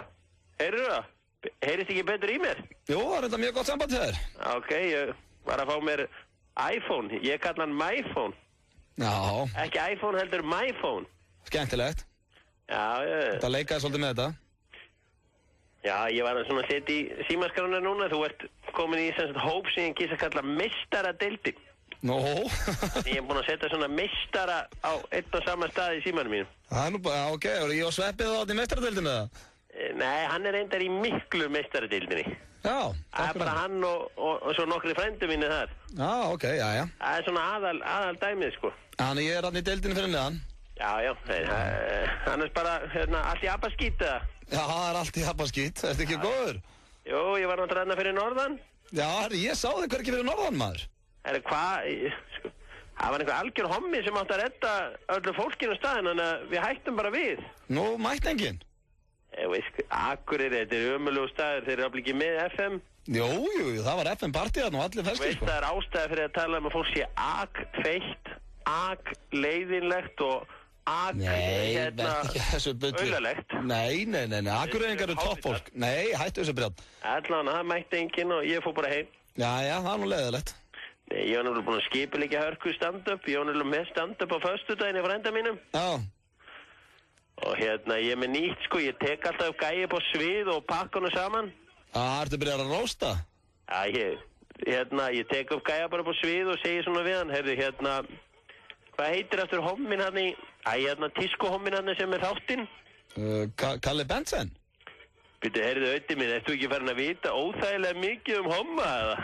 heyrðu það? Heyrist ekki betur í mér? Jú, það er þetta mjög gott samband hér. Ok, ég var að fá mér iPhone. Ég kalla hann MyPhone. Já. Ekki iPhone heldur MyPhone. Skemmtilegt. Já, Það leikaði svolítið með þetta. Já, ég var svona að setja í símaskrána núna. Þú ert komin í hóp sem ég kýs að kalla meistaradeildin. Nó. Ég er búin að setja svona meistara á einn og sama stað í símanum mínum. Það nú bara, ok, og ég og Sveppið þá átt í meistaradeildinu eða? Nei, hann er reyndar í miklu meistaradeildinni. Já. Það er bara hann og svo nokkri frændu mínu þar. Já, ok, já. Það er svona aðal dæmið, sko. Þannig ég er hann í deildinu fyrir neðan. Já, hann er bara, allt í abbaskít, eða? Já, það er allt í abbaskít, ertu ekki góður? Jú, ég var náttúrulega fyrir norðan. Já, ég sá þig hvergi fyrir norðan, maður. Hvað, það var einhver algjör hommi sem átti að redda öllu fólkinu staðin, þannig að við hættum bara við. Nú, mætti enginn? Akureyri, þetta er ömulegu staður, þeir eru alveg ekki með FM. Jú, það var FM-partíðan og allir feskir, sko. Það er ástæði fyrir að tala um að fólk sé akfeitt, akleiðinlegt og verð ekki þessu byrju. Auðalegt. Nei, Akureyringar eru toppfólk. Nei, hættu þessu brjátt. Allan, það mætti enginn og ég fór bara heim. Já, það er nú leiðilegt. Nei, ég var náttúrulega búin að skipuleggja hörku stand-up. Ég var náttúrulega með stand-up á föstudaginn í frænda mínum. Já. Og ég er með nýtt, sko. Ég tek alltaf upp gæi upp á svið og pakka hana saman. Ertu byrjað að rósta? Já, ég tek upp gæi bara upp á svið og segi svona við hann. Heyrðu, hvað heitir eftir hommin hann í... tískuhommin hann sem er þáttinn? Kalli Bensen? Býttu, heyrðu, Öddi minn, ertu ekki farin að vita óþægilega mikið um homma, eða?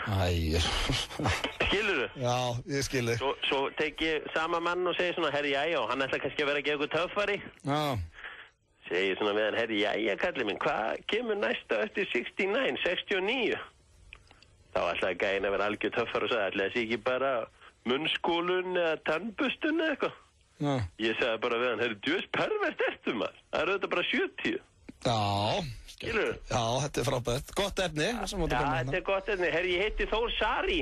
Skilurðu? Já, ég skilur. Svo tek ég sama mann og segi svona, herri, jæja, og hann ætla kannski að vera að gefa eitthvað töffari. Já. Segi svona við hann, herri, jæja, kalli minn, hvað kemur næsta eftir 69? Þá ætlaði gæinn að vera algjör töffari og sagði, ætlaði þessi ekki bara munnskólun eða tannbustun eða eitthvað? Já. Ég sagði bara við hann, herri, djöðs pervert ertu maður, það eru þetta bara 70. Já, skilur. Já, þetta er frábært. Gott efni. Já, þetta er gott efni. Herri, ég heiti Þór Sari.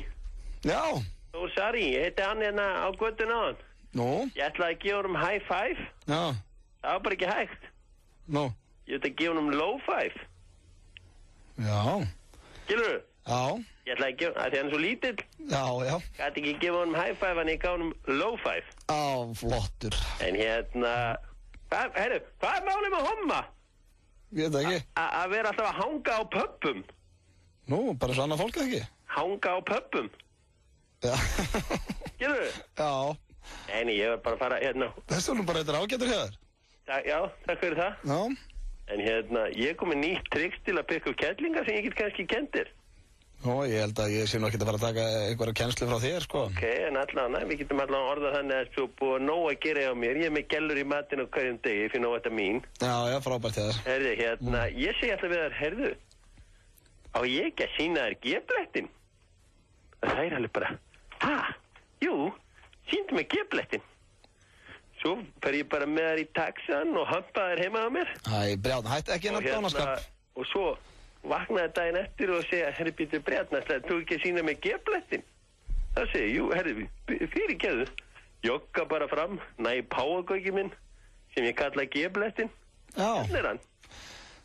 Já. Þór Sari, ég heiti hann hérna á göttun á hann. Nú? Ég ætlaði að gefa honum high five. Já. Það var bara ekki hægt. Nú? Ég ætlaði að gefa honum low five. Já. Skilur. Já. Ég ætlaði að gefa, það er hann svo lítill. Já. Gæti ekki gefa honum high five, en ég gaf honum low five. Flottur. En hvað er málið með homma? Ég veit ekki. Að vera alltaf að hanga á pöppum. Nú, bara svo annað fólk ekki. Hanga á pöppum. Já. Skilur þau? Já. Nei, ég var bara að fara, Þessu er nú bara eitthvað ágætur hér. Já, takk fyrir það. Já. En ég kom með nýtt tricks til að pikka upp kettlingar sem ég get kannski kentir. Nú, ég held að ég sé nú ekkert að fara að taka einhverja kennslu frá þér, sko. Ok, en við getum allan orðað þannig að svo búið að nóg að gera hjá mér. Ég er með gellur í matinn á hverjum degi, fyrir nóg þetta mín. Já, frábært þér. Herðu, ég segi alltaf við þær, herðu, á ég ekki að sína þér G-blettin? Það er alveg bara, jú, síndu mig G-blettin. Svo fer ég bara með þær í taxan og hampa þær heima á mér. Brján, hætti ekki inn á dónaskap. Og svo vaknaði daginn eftir og segja, herri, býttu Brján, þú ekki að sína mig G-blettin? Það segi, jú, herri, fyrirgeðu. Jogga bara fram, næ páagauki minn, sem ég kalla G-blettin. Já. Hérna er hann.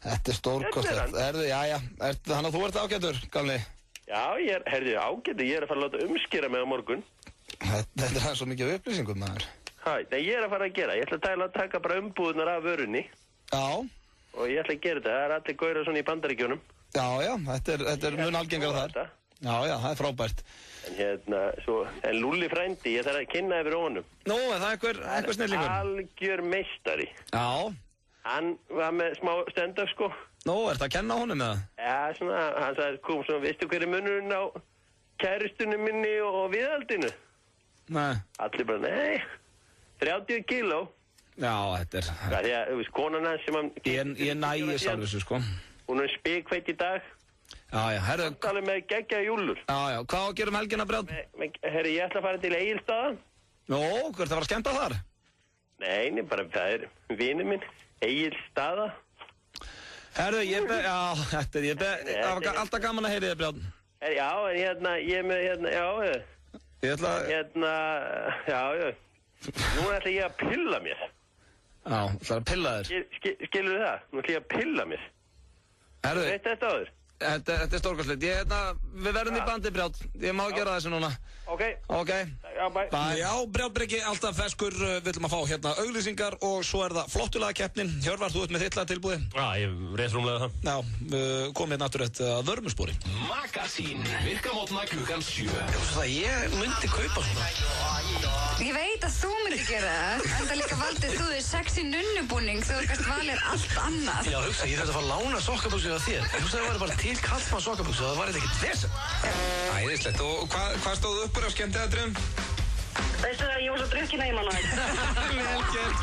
Þetta er stórkostlegt. Jæja, þannig að þú ert ágætur, gamli. Já, ég er ágætur, ég er að fara að láta umskera mig á morgun. Þetta er svo mikið upplýsingum, maður. Nei, ég er að fara að gera. Ég ætla að taka bara umbúðunar af vörunni. Já. Og ég ætla að gera þetta. Það er allir gaurar svona í Bandaríkjunum. Já, þetta er mun algengara þar. Já, það er frábært. En Lúlli frændi, ég þarf að kynna yfir honum. Nú, það er einhver snillingur. Algjör meistari. Já. Hann var með smá stand-up, sko. Nú, ertu að kenna honum eða? Já, svona, hann sagði, veistu hver er munurinn á kærustunum minni og viðhaldinu? Nei. Allir bara, nei, 30 kíló. Já, þetta er... Það er því að, þú veist, konan hans sem hann... Ég næði þessu, sko. Hún er spikveitt í dag. Já, herru... Hann talar með geggjaða júllur. Já, hvað á að gera um helgina, Brján? Herru, ég ætla að fara til Egilsstaða. Nú, hvert að fara að skemmta þar? Nei, bara, það er vinur minn, Egilsstaða. Herru, ég var alltaf gaman að heyri þið, Brján. Já, en ég er með, Ég ætla að... Nú ætla ég að pilla mér. Já, það er að pilla þér. Skilur það? Nú ætla ég að pilla mér. Herðu, Veit þetta áður? Þetta er stórkostlegt. Við verðum í bandi, Brjál. Ég má gera þessu núna. Ok. Já, bye. Já, Brjál Breki, alltaf ferskur. Við ætlum að fá hérna auglýsingar og svo er það flottulega keppnin. Hjörvar, þú ert með þitt lag tilbúið. Já, ég reis rúmlega það. Já, komið náttúrulega að vörmuspori. Magasín, virkamótna klukkan 7. Ég myndi kaupa svona. Ég veit að þú myndir gera það. En það líka valdið þú sexy nunnubúning. Þú kannski valir allt annað. Já, hugsa, ég þarf að fara að lána sokkabúksið af þér. Hugsa, það var bara til kallmann sokkabúksið. Það var ekkert vesen. Æðislegt. Og hvað stóðu uppur á skemmtiatriðum? Veistu það, ég var svo drukkin að ég manna þetta.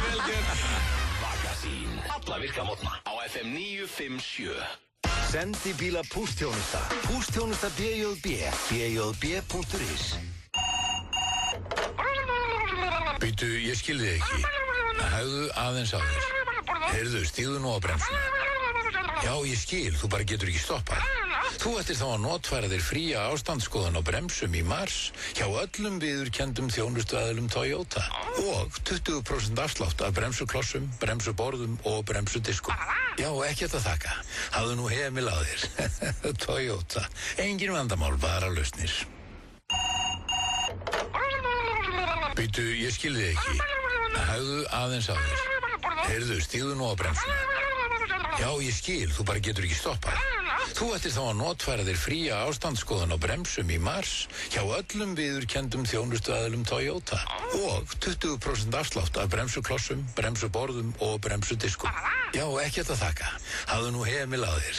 Vel gert. Magasín, alla virkamótna á FM 957. Sendibíla pústþjónusta. Pústþjónusta BJB.is. Býtu, ég skilði þig ekki. Hægðu aðeins á þér. Heyrðu, stíðu nú á bremsuna. Já, ég skil, þú bara getur ekki stoppað. Þú ættir þá að notfæra þér fría ástandsskoðun á bremsum í mars hjá öllum viðurkenndum þjónustuaðilum Toyota og 20% afslátt af bremsuklossum, bremsuborðum og bremsudiskum. Já, ekkert að þakka. Hafðu nú hemil á þér. Toyota. Engin vandamál, bara lausnir. Býtu, ég skilði þig ekki. Hægðu aðeins á þér. Heyrðu, stíðu nú á bremsuna. Já, ég skil, þú bara getur ekki stoppað. Þú ættir þá að notfæra þér fría ástandsskoðun á bremsum í mars hjá öllum viðurkenndum þjónustuaðilum Toyota og 20% afslátt af bremsuklossum, bremsuborðum og bremsudiskum. Já, ekkert að þakka. Hafðu nú hemil á þér.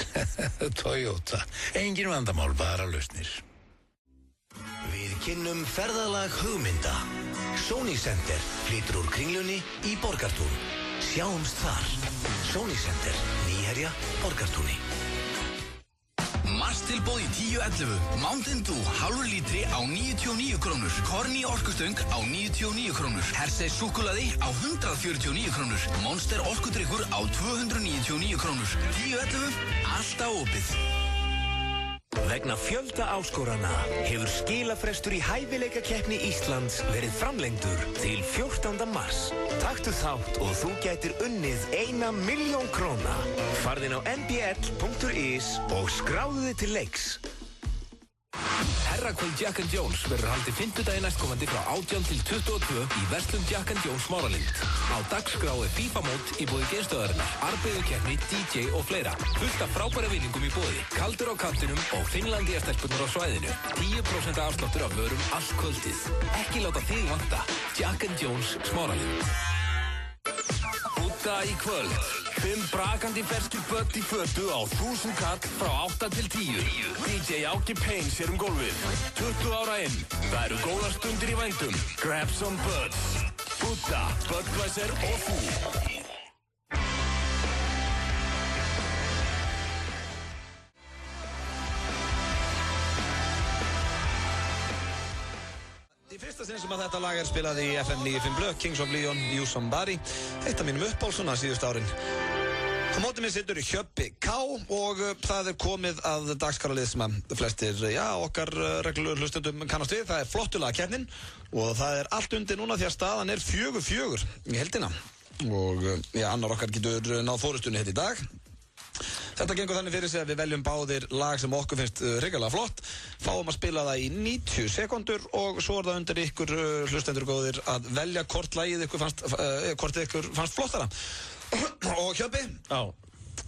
Toyota. Engin vandamál, bara lausnir. Við kynnum ferðalag hugmynda. Sony Center flytur úr Kringlunni í Borgartún. Sjáumst þar. Sony Center, Nýherja, Borgartúni. Marstilboð í 10.11. Mountain Dew, hálfur lítri á 99 krónur. Korni orkustöng á 99 krónur. Hershey súkkulaði á 149 krónur. Monster orkudrykkur á 299 krónur. 10.11. Alltaf opið. Vegna fjölda áskorana hefur skilafrestur í hæfileikakeppni Íslands verið framlengdur til 14. mars. Taktu þátt og þú gætir unnið 1 milljón króna. Farðu inn á nbl.is og skráðu þig til leiks. Herrakvöld Jack & Jones verður haldið 5. næstkomandi frá 18 til 22 í verslun Jack & Jones Smáralind. Á dagskrá FIFA-mót í boði geimstöðarinnar, arbeðukeppni, DJ og fleira. Fullt af frábæra vinningum í boði, kaldur á kantinum og Finnlandia-stelpunnar á svæðinu. 10% afsláttur af vörum allt kvöldið. Ekki láta þig vanta. Jack & Jones Smáralind. Búdda í kvöld. 5 brakandi ferskir börn í fötu á 1000 kall frá 8 til 10. DJ Áki Payne sér gólfið. 20 ára inn. Það eru góðar stundir í vændum. Grab some buds. Búdda, Budweiser og þú. Í fyrsta sinn sem að þetta lag spilað í FM 95 Blöð, Kings of Leon, You Somebody. Eitt af mínum uppbólsuna síðust árin. Á móti mér situr Hjöppi K og það komið að dagskráralið sem að flestir, okkar reglulegu hlustendum kannast við. Það er flottulega keppnin og það er allt undir núna því að staðan er 4-4 í heildina. Og annar okkar getur náð fórustunni í dag. Þetta gengur þannig fyrir sig að við veljum báðir lag sem okkur finnst hrikalega flott, fáum að spila það í 90 sekundur og svo er það undir ykkur hlustendur góðir að velja hvort lagið ykkur fannst flottara. Og Hjöppi,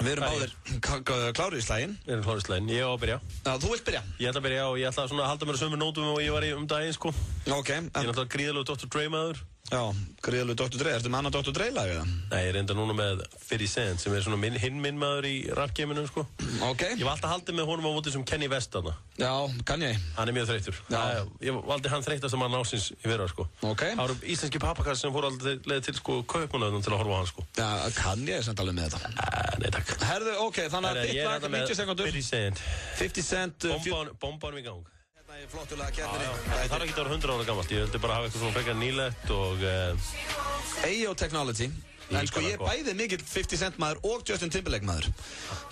við erum báðir klárir í slaginn. Við erum klárir í slaginn, ég á að byrja. Já, þú vilt byrja? Ég ætla að byrja og ég ætla að halda mér á sömu nótum og ég var í daginn, sko. Ok. Ég er náttúrulega gríðalegu Dr. Dre maður. Já, gríðalegu Dr. Dre. Ertu með annað Dr. Dre lag eða? Nei, ég er enda núna með 50 Cent sem er svona minn maður í rap-gameinu, sko. Ok. Ég valdi að halda með honum á móti sem Kenny West þarna. Já, Kanye. Hann er mjög þreyttur. Ég valdi hann þreyttast að mann ásins í vera, sko. Ok. Það voru íslenski pappakar sem fóru aldrei leið til, sko, kaupmannöðunum til að horfa á hann, sko. Já, Kanye er samt alveg með þetta. Nei, takk. Herðu, ok, þannig að þitt lag 90 sekundur. 50 Cent. Bombanum í gang. Þetta er flottulega keppni. Það þarf ekki að vera 100 ára gammalt. Ég vildi bara hafa eitthvað svona frekar nýlegt og... AO Technology. En sko ég bæði mikill 50 Cent maður og Justin Timberlake maður.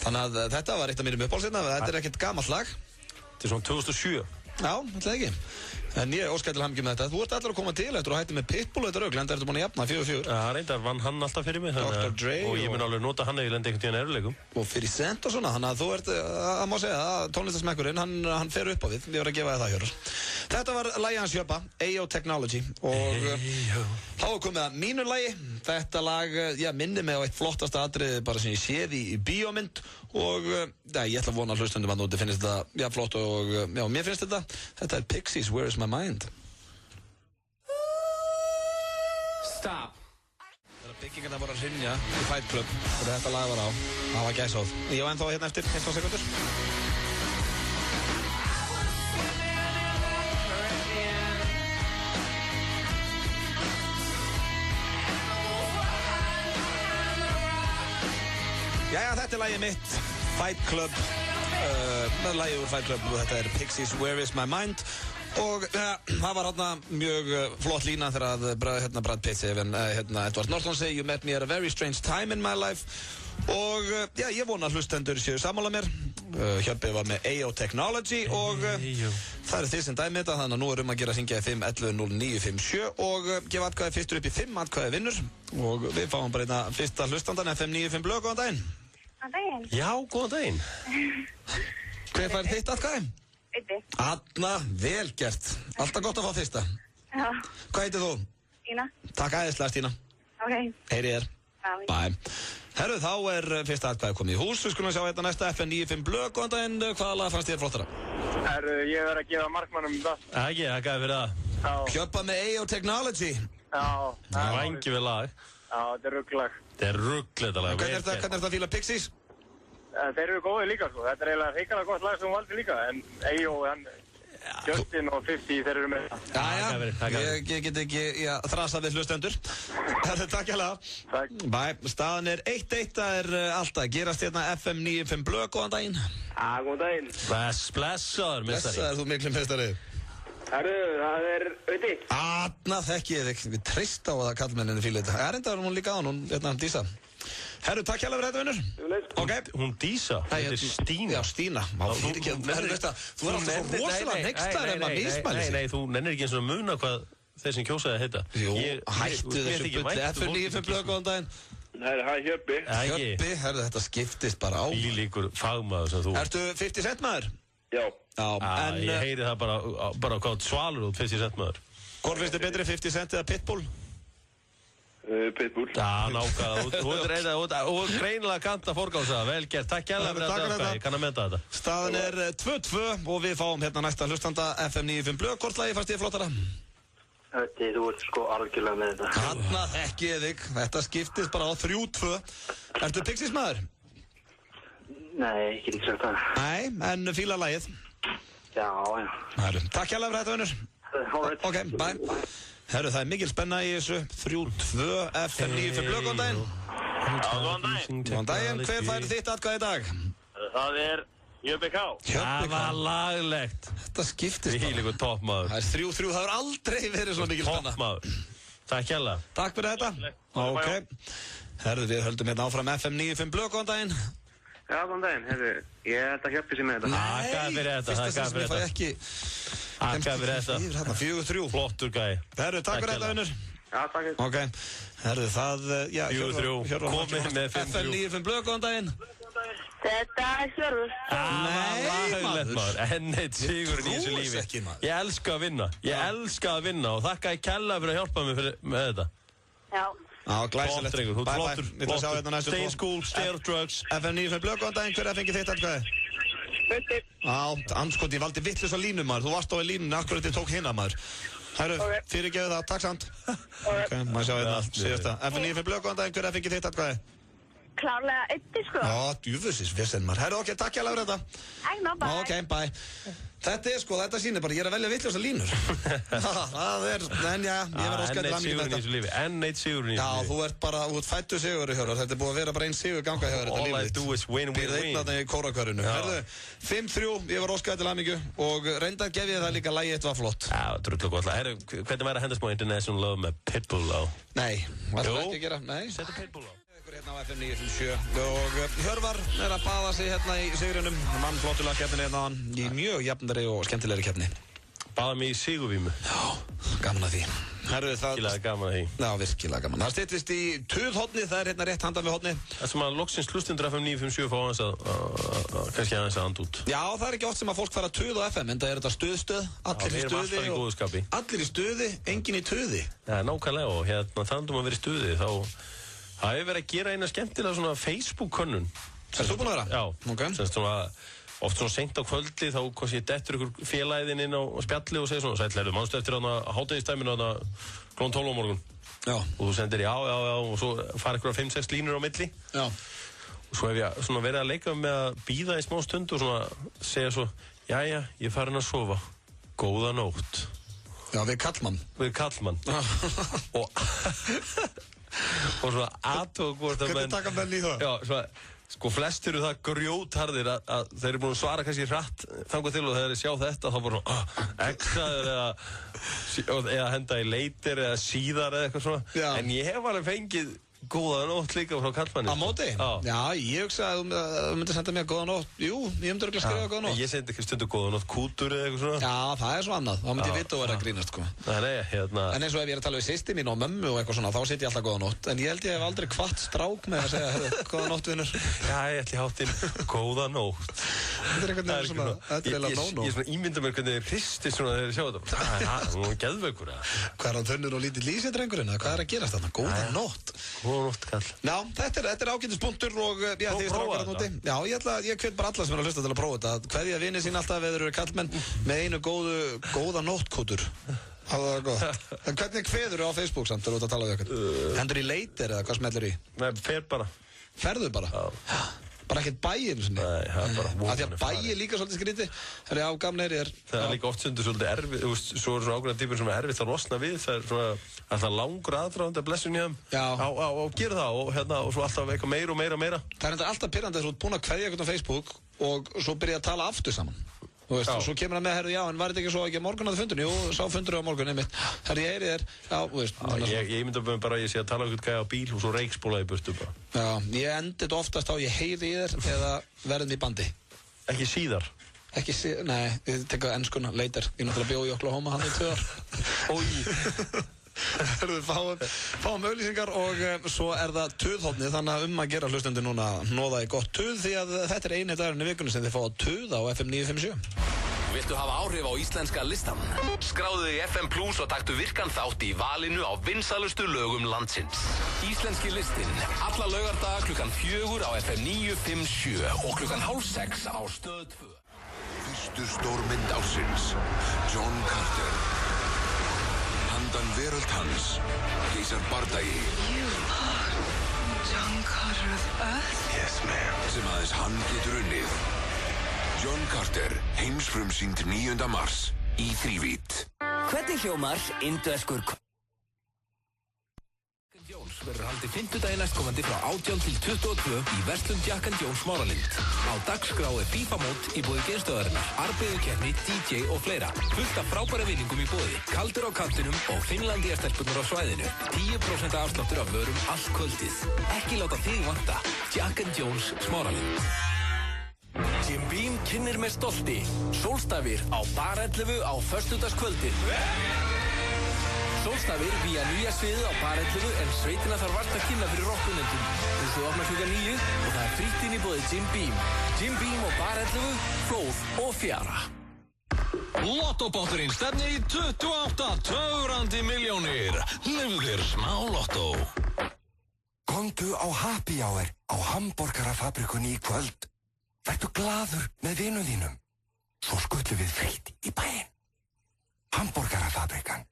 Þannig að þetta var eitt af mínum uppáhaldsina. Þetta er ekkert gamalt lag. Þetta er svona 2007. Já, ætlaði ekki. En ég óskæði til hamingju með þetta. Þú ert allir að koma til eftir og hætti með Pitbull þetta rugl, enda ertu búin að jafna 4-4. Já, reyndar vann hann alltaf fyrir mig. Dr. Dre og ég mun alveg nota hann ef ég lendi einhvern tíðan erfiðleikum. Og 50 Cent og svona, þannig að þú ert, að má segja það, tónlistasmekkurinn, hann fer upp á við. Ég var að gefa þér það, Hjörvar. Þetta var lagi hans Hjöppa, A.O. Technology. Og þá er komið að mínu lagi. Þetta lag, minni mig á eitt flottasta atriði bara sem ég séð í bíómynd. Og ég ætla að vona að hlustundum að núti finnst þetta flott og mér finnst þetta. Þetta er Pixies, Where is my mind? Stop. Þegar byggingarna voru að hrynja í Fight Club og þetta lag var á, það var gæsóð. Ég var ennþá hérna eftir 15 sekundur. Jæja, þetta er lagið mitt, Fight Club, lagið úr Fight Club og þetta er Pixies, Where is my mind? Og það var hérna mjög flott lína þegar Brad Pitt segi Edward Norton segi You met me at a very strange time in my life og ég vona að hlustendur séu sammála mér. Hjörpi var með A.O. Technology og það er þið sem dæmi þetta, þannig að nú er að gera að syngja í 5-11-09-57 og gefa atkvæði fyrstur upp í 5 atkvæði vinnur og við fáum bara einna fyrsta hlustandan FM 95 blöð, góðan daginn. Góðan daginn. Já, góðan daginn. Hver fær þitt atkvæði? Uppi. Anna, vel gert. Alltaf gott að fá fyrsta. Já. Hvað heitir þú? Stína. Takk æðislega, Stína. Ok. Heyri þér. Bye. Herru, þá er fyrsta atkvæði komið í hús. Við skulum sjá þetta næsta FM 95 blöð, góðan daginn. Hvaða lag fannst þér flottara? Herru, ég verð að gefa markmannum það. Ekki, það gæði fyrir það. Hjöppa með A.O. Technology. Já. Það var engi við lag. Já, þetta er rugglag. Þetta er ruggl þetta lag. Hvernig er þetta að fíla Pixies? Þeir eru góðir líka, sko. Þetta er eiginlega hrikalega gott lag sem hún valdi líka, en A.O. Justin og 50, þeir eru með það. Ég get ekki þrasa við hlustendur. Takk hérlega. Takk. Bye. Staðan er 1-1, það er alltaf gerast hérna FM 95 blöð, góðan daginn. Góðan daginn. Blessaður, mestari. Blessaður, þú miklu mestari. Herru, það er Öti. Anna, þekki ég þig. Við treyst á að kallmenninni fíla þetta. Enda var hún líka á hún, Dísa. Herru, takk hérlega fyrir þetta, vinnur. Ok. Hún Dísa? Þetta er Stína. Já, Stína. Þú er alltaf svo rosalega nextar en maður mismæli sig. Nei, þú nennir ekki eins og að muna hvað þeir sem kjósaði að heita. Jú, hættu þessu bulli. FM 95 blöð, góðan daginn. Nei, það er Hjöppi. Hjöppi, herru, þetta skiptist bara á. Líkur fagmaður sem þú. Ertu 50 Cent maður? Já. En ég heyri það bara hvað svalur út 50 Cent maður. Hvor finnst þið betri, 50 Cent eða Pitbull? Pitbull. Já, nákvæmlega. Þú er greinilega kant að forgása. Vel gert. Takk hérlega fyrir þetta. Ég kann að meta þetta. Staðan er 2-2 og við fáum hérna næsta hlustanda FM 95 blöð. Hvort lagi fannst þið flottara? Þú ert sko algjörlega með þetta. Hanna ekki þig. Þetta skiptist bara á 3-2. Ertu Pixies maður? Nei, ekki sagt það. Nei, en fíla lagið. Já. Takk hérlega fyrir þetta, vinnur. Ok, bye. Herru, það er mikil spenna í þessu. 3-2 FM 95 blöð, góðan daginn. Góðan daginn. Góðan daginn, hver fær þitt atkvæði í dag? Það er Hjöppi K. Það var laglegt. Þetta skiptist bara. Þvílíkur toppmaður. Það er 3-3, það hefur aldrei verið svo mikil spenna. Toppmaður. Takk hérlega. Takk fyrir þetta. Ok. Herru, við höldum hérna áfram FM 95 blöð, góðan daginn. Já, góðan daginn. Herru, ég held að Hjöppi sé með þetta. Takk fyrir þetta. Takk fyrir þetta. 4-3. Flottur gæi. Herru, takk fyrir þetta, vinnur. Já, takk. Ok. Herru, það, 4-3. Komið með 5-3. FM 95 blöð, góðan daginn. Þetta er Svörður. Nei, maður. Enn eitt sigurinn í þessu lífi. Ég elska að vinna. Og þakka ég kærlega fyrir að hjálpa mig með þetta. Já. Já, glæsilegt. Þú ert flottur. Við ætlum að sjá þetta næstu. Stay in school, stay off drugs. FM 95 blöð, góðan daginn. Hver er fengið þitt atkvæði? Öti. Já, anskoti, ég valdi vittlust á línu, maður. Þú varst á línunni, akkurat þið tók hinna, maður. Herru, fyrirgefðu það, takk samt. Ok, maður sjá þetta, síðasta. FM 95 blöð, góðan daginn. Hver er fengið þitt atkvæði? Klárlega Öti, sko. Já, djúfusins, vesen, maður. Herru, ok, takk hérlega fyrir þetta. Bye. Ok, bye. Þetta sýnir bara, ég er að velja vittljósa línur. Það er, en já, ég verð óskætt til hamingju með þetta. Enn eitt sigurinn í þessu lífi. Já, þú ert fættu sigur í Hjörvar. Þetta er búið að vera bara einn sigur ganga hjá þetta lífið. All I do is win. Býrð einn að það í kórakörinu. Herðu, 5-3, ég var óskætt til hamingju og reyndar gef ég það líka, lagið eitt var flott. Já, drullu gott lag. Herru, hvernig væri að henda smá International Love með Pitbull á? Nei, var það ekki að gera? Nei. Settu Pitbull á. Hérna á FM 957 og Hjörvar er að baða sig hérna í sigrinum, mann flottulega keppni hérna í mjög jafnari og skemmtilegri keppni. Baða mig í sigurvímu. Já, gaman að því. Virkilega gaman að því. Já, virkilega gaman. Það styttist í tuðhornið, það hérna rétt handan við hornið. Það sem að loksins hlustundur FM 957 fá kannski aðeins að anda út. Já, það ekki oft sem að fólk fara að tuð á FM, en það þetta stuðstöð, allir í stuði. Alltaf í góðu skapi. Allir í stuði, enginn í tuði. Já, nákvæmlega og hérna þannig að vera í stuði, þá það hefur verið að gera eina skemmtilega svona Facebook-könnun. Þú búin að vera? Já, semst svona oft svona seint á kvöldi þá kannski dettur ykkur félaginn inn á spjalli og segir svona sætlerðu, manstu eftir hádegistæminu klón 12 á morgun. Já. Og þú sendir já og svo fara ykkur 5-6 línur á milli. Já. Og svo hef ég svona verið að leika með að bíða í smá stund og svona segja svo jæja, ég er farin að sofa. Góða nótt. Já, við kallmann. Við kallmann. og svona aðtók hvort að menn... Hvernig taka menn í það? Já, svona... Sko flestir eru það grjótharðir að þeir eru búin að svara kannski hratt þangað til og þegar þeir sjá þetta þá bara exaður eða henda í leitir eða síðar eða eitthvað svona. Já. En ég hef alveg fengið góða nótt líka frá kallmanni. Á móti? Já, ég hugsa að þú myndir senda mér góða nótt. Jú, ég myndir örugglega skrifa góða nótt. Ég sendi ekki stundu góða nótt kútur eða eitthvað svona. Já, það svo annað. Þá myndi ég vita að vera að grínast, sko. Nei, hérna... En eins og ef ég að tala við systir mín og mömmu og eitthvað svona, þá set ég alltaf góða nótt. En ég held ég hef aldrei hvatt strák með að segja, góða nótt, vinur. Já, ég ætli háttinn góða nótt. Þetta er svona, þetta er eiginlega nóg. Ég svona ímynda mér hvernig þeir hristist svona þegar þeir sjá þetta. Það er geðveikur. Hvað er hann þunnur og lítið lýsindrengurinn? Hvað er að gerast þarna? Góða nótt. Góða nótt, kall. Já, þetta er ágætispunktur og já, þið strákar þarna úti. Já, ég hvet bara alla sem er að hlusta til að prófa þetta. Kveðja vini sín alltaf ef þeir eru kallmenn með einu góða nóttkútur. Það var góð. En hvernig kveður á Facebook samt þegar þú ert að tala við okkur? Hendur í leitir eða hvað smellir í? Nei, fer bara. Ferðu bara? Já. Bara ekkert bæinn svona? Nei, það er bara að því að bæinn líka svolítið skríti. Það er ágamneiri það er líka oft stundur svolítið erfið, svo eru svona ákveðna típur sem er erfitt að losna við, það er svona alltaf langur aðdragandi að blessun í þeim og gera það og svo alltaf eitthvað meira. Það er alltaf pirrandi þess að þú ert búin að kveðja eitthvað á Facebook og svo byrja að tala aftur saman. Þú veist, og svo kemur hann með, herru, já, en var þetta ekki svo ekki morgun að fundinu? Jú, sá fundur á morgun, einmitt. Herru, ég heyri þér, já, þú veist. Ég myndi bara að ég sé að tala um eitthvað gæja á bíl og svo reikspólaði burtu bara. Já, ég endi þetta oftast á ég heyri í þér eða verðum í bandi. Ekki síðar? Nei, ég tekka ennskuna, later. Ég náttúrulega bjó í Oklahoma, hann í 2 ár. Fáum auglýsingar og svo er það tuðhornið, þannig að að gera hlustendur núna hnoða í gott tuð því að þetta er eini dagurinn í vikunni sem þið fá að tuða á FM 957. Viltu hafa áhrif á íslenska listan? Skráðu þig í FM Plus og taktu virkan þátt í valinu á vinsælustu lögum landsins. Íslenski listinn, alla laugardaga klukkan 4 á FM 957 og klukkan 5:30 á Stöð 2. Fyrstu stórmynd ársins, John Carter. Handan veröld hans, geisar bardagi. You are John Carter of Earth? Yes, ma'am. Sem aðeins hann getur unnið. John Carter, heimsfrumsýnd 9. mars í þrívít. Hvernig hljómar indverskur Jones verður haldið 5. daginn næstkomandi frá 18 til 22 í verslun Jack & Jones Smáralind. Á dagskrá FIFA-mót í boði Geirstöðarinnar, arbeðukeppni, DJ og fleira. Fullt af frábæra vinningum í boði, kaldur á kantinum og Finnlandíastelpunar á svæðinu. 10% afsláttur af vörum allt kvöldið. Ekki láta þig vanta. Jack & Jones Smáralind. Jim Beam kynnir með stolti Sólstafir á Bar 11 á föstudagskvöldið. Sólstafir vía nýja sviðið á Bar 11 en sveitina þarf vart að kynna fyrir rockunendum. Þú opnar klukkan 9 og það er frítt inn í boði Jim Beam. Jim Beam og Bar 11, flóð og fjara. Lottobotturinn stefnir í 28 töfrandi milljónir. Lifðu þér smá lottó. Komdu á Happy Hour á Hamborgarafabrikunni í kvöld. Vertu glaður með vinum þínum. Svo skullum við frítt í bæinn. Hamborgarafabrikan.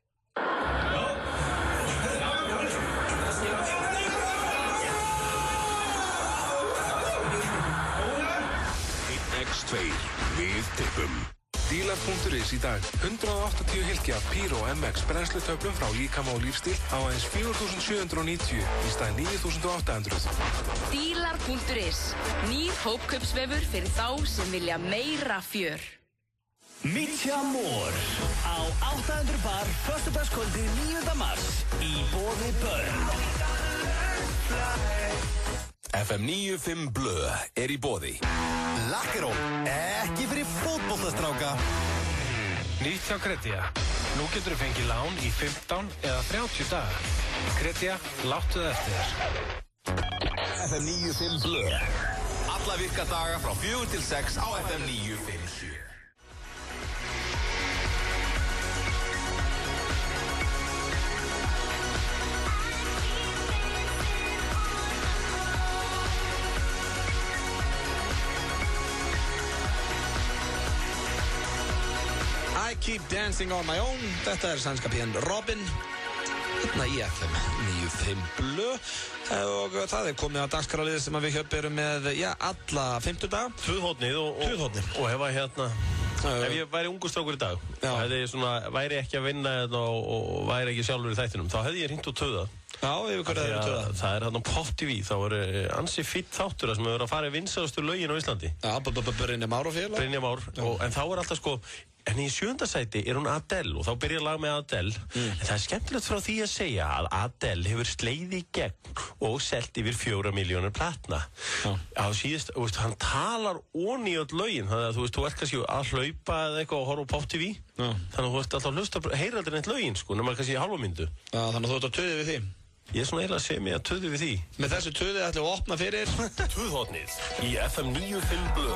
X2, við tippum. Dílar.is í dag. 180 hylki af Piro MX brennslutöflum frá líkama og lífstíl á aðeins 4.790 í stað 9.800. Dílar.is. Nýr hópkaupsvefur fyrir þá sem vilja meira fjör. Mitja Mór á 800 bar föstudagskvöldið 9. mars í boði Börn. FM 95 Blö er í boði. Lakkeró, ekki fyrir fótboltastráka. Nýtt hjá Kredía. Nú getur þú fengið lán í 15 eða 30 daga. Kredía, láttu það eftir þér. FM 95 Blö. Alla virka daga frá 4 til 6 á FM 957. I Keep Dancing on My Own. Þetta sænska pían Robin. Hérna í FM 95 Blö. Og það komið á dagskrárliðið sem við Hjöppi erum með, alla 50 daga. Tvöðhóttnið og hefa hérna, ef ég væri ungur strákur í dag, væri ekki að vinna og væri ekki sjálfur í þættinum, þá hefði ég hringt og töðað. Já, yfir hverju er töðað? Það er hérna Pop TV, þá er ansi fýtt þáttur sem hefur að fara í vinsælustu lögin á Íslandi. Já, Brynjar Már og félag. Brynjar Már, en þá er alltaf en í 7. sæti er hún Adele og þá byrjar lag með Adele. En það er skemmtilegt frá því að segja að Adele hefur slegið í gegn og selt yfir 4 milljónir platna. Á síðust, hann talar onni í öll lögin, þannig að þú ert kannski að hlaupa eða eitthvað og horfa á Pop TV. Þannig að þú ert alltaf að hlusta, heyra aldrei neitt lögin, nema kannski í hálfa mínútu. Já, þannig að þú ert að töði við því. Ég er svona eiginlega að segja mig að töði við því. Með þessu töði ætlum við að opna fyrir Tvöðhóttnið í FM 95 Blö.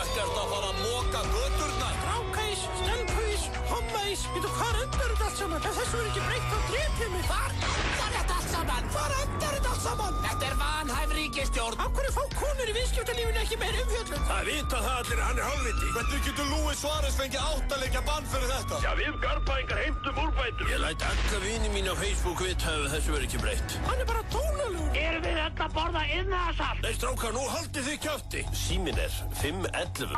Ekkert að fara að moka göturnar. Strákæs, stelpæs, hommæs, veitu hvað endar þetta allt saman? Ef þessu er ekki breytt þá drepið mig. Hvar endar þetta allt saman? Hvar endar þetta allt saman? Þetta er vanhæf ríkisstjórn. Af hverju fá konur í viðskiptalífinu ekki meir umfjöllun? Það vita það allir að hann er hálfviti. Hvernig getur Luis Suárez fengið 8 leikja bann fyrir þetta? Já, við Garbaingar heimtum úrbætur. Ég læt alla vini mín á Facebook vita ef þessu verður ekki breytt. Hann er bara tónalur. Erum við öll að borða iðnaðarsalt? Nei, strákar, nú haldið þið kjafti. Síminn er 511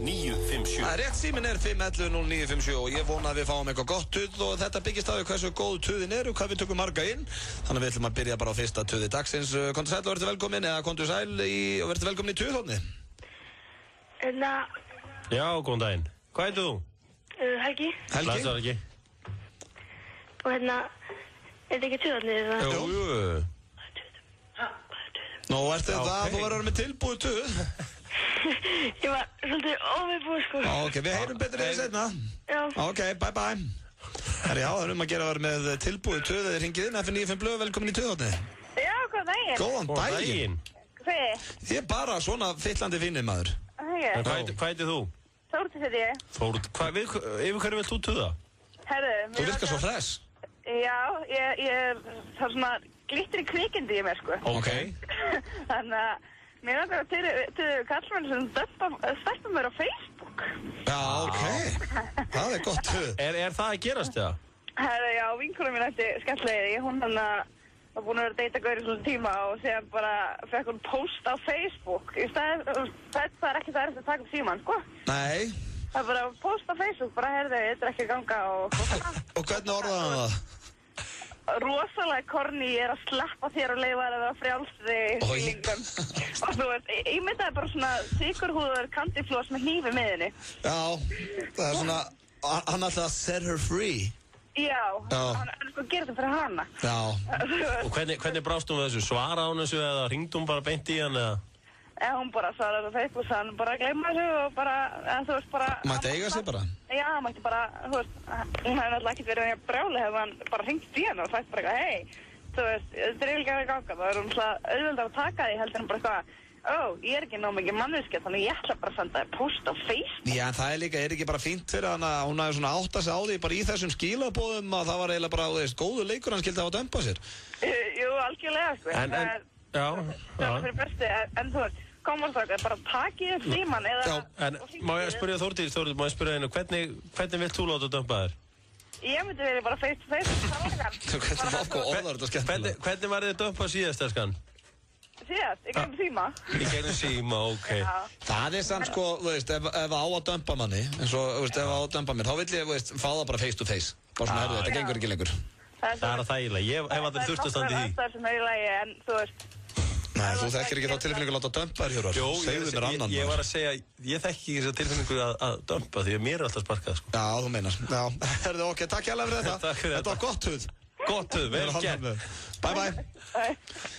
0957. Það er rétt, síminn er 511 0957 og ég vona að við fáum eitthvað gott tuð og þetta byggist á hversu góð tuðin eru, hvað við tökum marga inn. Þannig að við ætlum að byrja bara á fyrsta tuði dagsins. Kontu sæl og verður velkomin, eða kontu sæl og verður velkomin í tuðhóttni. Já, góðan daginn. Hvað heitir þú? Helgi. Læsar ekki. Og er þetta ekki tuðhóttnið? Jú. Nú, ertu það að þú verður með tilbúið tuð? Ég var svolítið óviðbúið, sko. Ok, við heyrum betur eða setna. Já. Ok, bye bye. Herri, já, það er að gera að vera með tilbúið tuð. Þið ringið inn, FM 95 Blö, velkomin í tuðhóttnið. Já, góðan daginn. Góðan daginn. Hvað? Ég er bara svona fyllandi finnið, maður. Hvað heitir þú? Þórdís heiti ég. Yfir hverju vilt þú tuða? Herðu, þú virkar svo hress. Já, það er svona glittir í kvikindi í mér, sko. Ok. Þannig að mér langar að til kallmenn sem stelpa mér á Facebook. Já, ok. Það er gott tuð. Er það að gerast það? Herðu, já, vinkonum mín ætti skemmtilegið. Hún var búin að vera að deyta gaur í svona tíma og síðan bara fekk hún post á Facebook. Í stað, það er ekki það að taka upp síman, sko. Nei. Það er bara post á Facebook, bara herðu, þetta er ekki að ganga og... Og hvernig orðaði hann það? Rosalega korni er að sleppa þér og leifa þér að vera frjálsri fílingum. Og þú veist, ég myndaði bara svona sykurhúður kandiflós með hnífi með henni. Já, það er svona, hann ætlaði að set her free. Já, hann sko gerir þetta fyrir hana. Já. Og hvernig brást hún við þessu? Svaraði hún þessu eða hringdi hún bara beint í hann eða? Hún bara svaraði á Facebook, hann bara gleyma þessu og bara, þú veist, bara... Mætti eiga sig bara? Já, mætti bara, þú veist, hún hefði náttúrulega ekkert verið brjáli hefði hann bara hringt í hann og sagt bara eitthvað, hei, þú veist, þetta er eiginlega ekki að ganga, það er náttúrulega auðvitað að taka því heldur hann bara eitthvað, ég er ekki nóg mikið manneskja, þannig ég ætla bara að senda þér post á Facebook. Já, en það er ekki bara fínt fyrir hann að hún hafi svona áttað sig á því bara í þessum skilabóðum að það var eiginlega bara, þú veist, góður leikur hann skildi að dömpa sér. Jú, algjörlega, sko. Komast okkar, bara takið upp síman eða... En má ég spyrja Þórdís, má ég spyrja hennu, hvernig vilt þú láta dömpa þér? Ég myndi verið bara face to face. Hvernig var þið dömpa síðast, Eskan? Síðast, í gegnum síma. Í gegnum síma, ok. Það er samt sko, þú veist, ef á að dömpa manni, eins og, þú veist, ef á að dömpa mér, þá vil ég, þú veist, fá það bara face to face. Bara svona, þetta gengur ekki lengur. Það er þægilega, ég hef aldrei þurft að standa í því. Það er sem er í lagi, en þú veist... Nei, þú þekkir ekki þá tilfinningu að láta dömpa þér, Hjörvar. Segðu mér annan. Ég var að segja, ég þekki ekki þessa tilfinningu að dömpa því að mér er alltaf sparkað, sko. Já, þú meinar. Já, herðu, ok, takk hérlega fyrir þetta. Takk fyrir þetta. Þetta var gott hud. Gott hud, vel gert. Bye bye.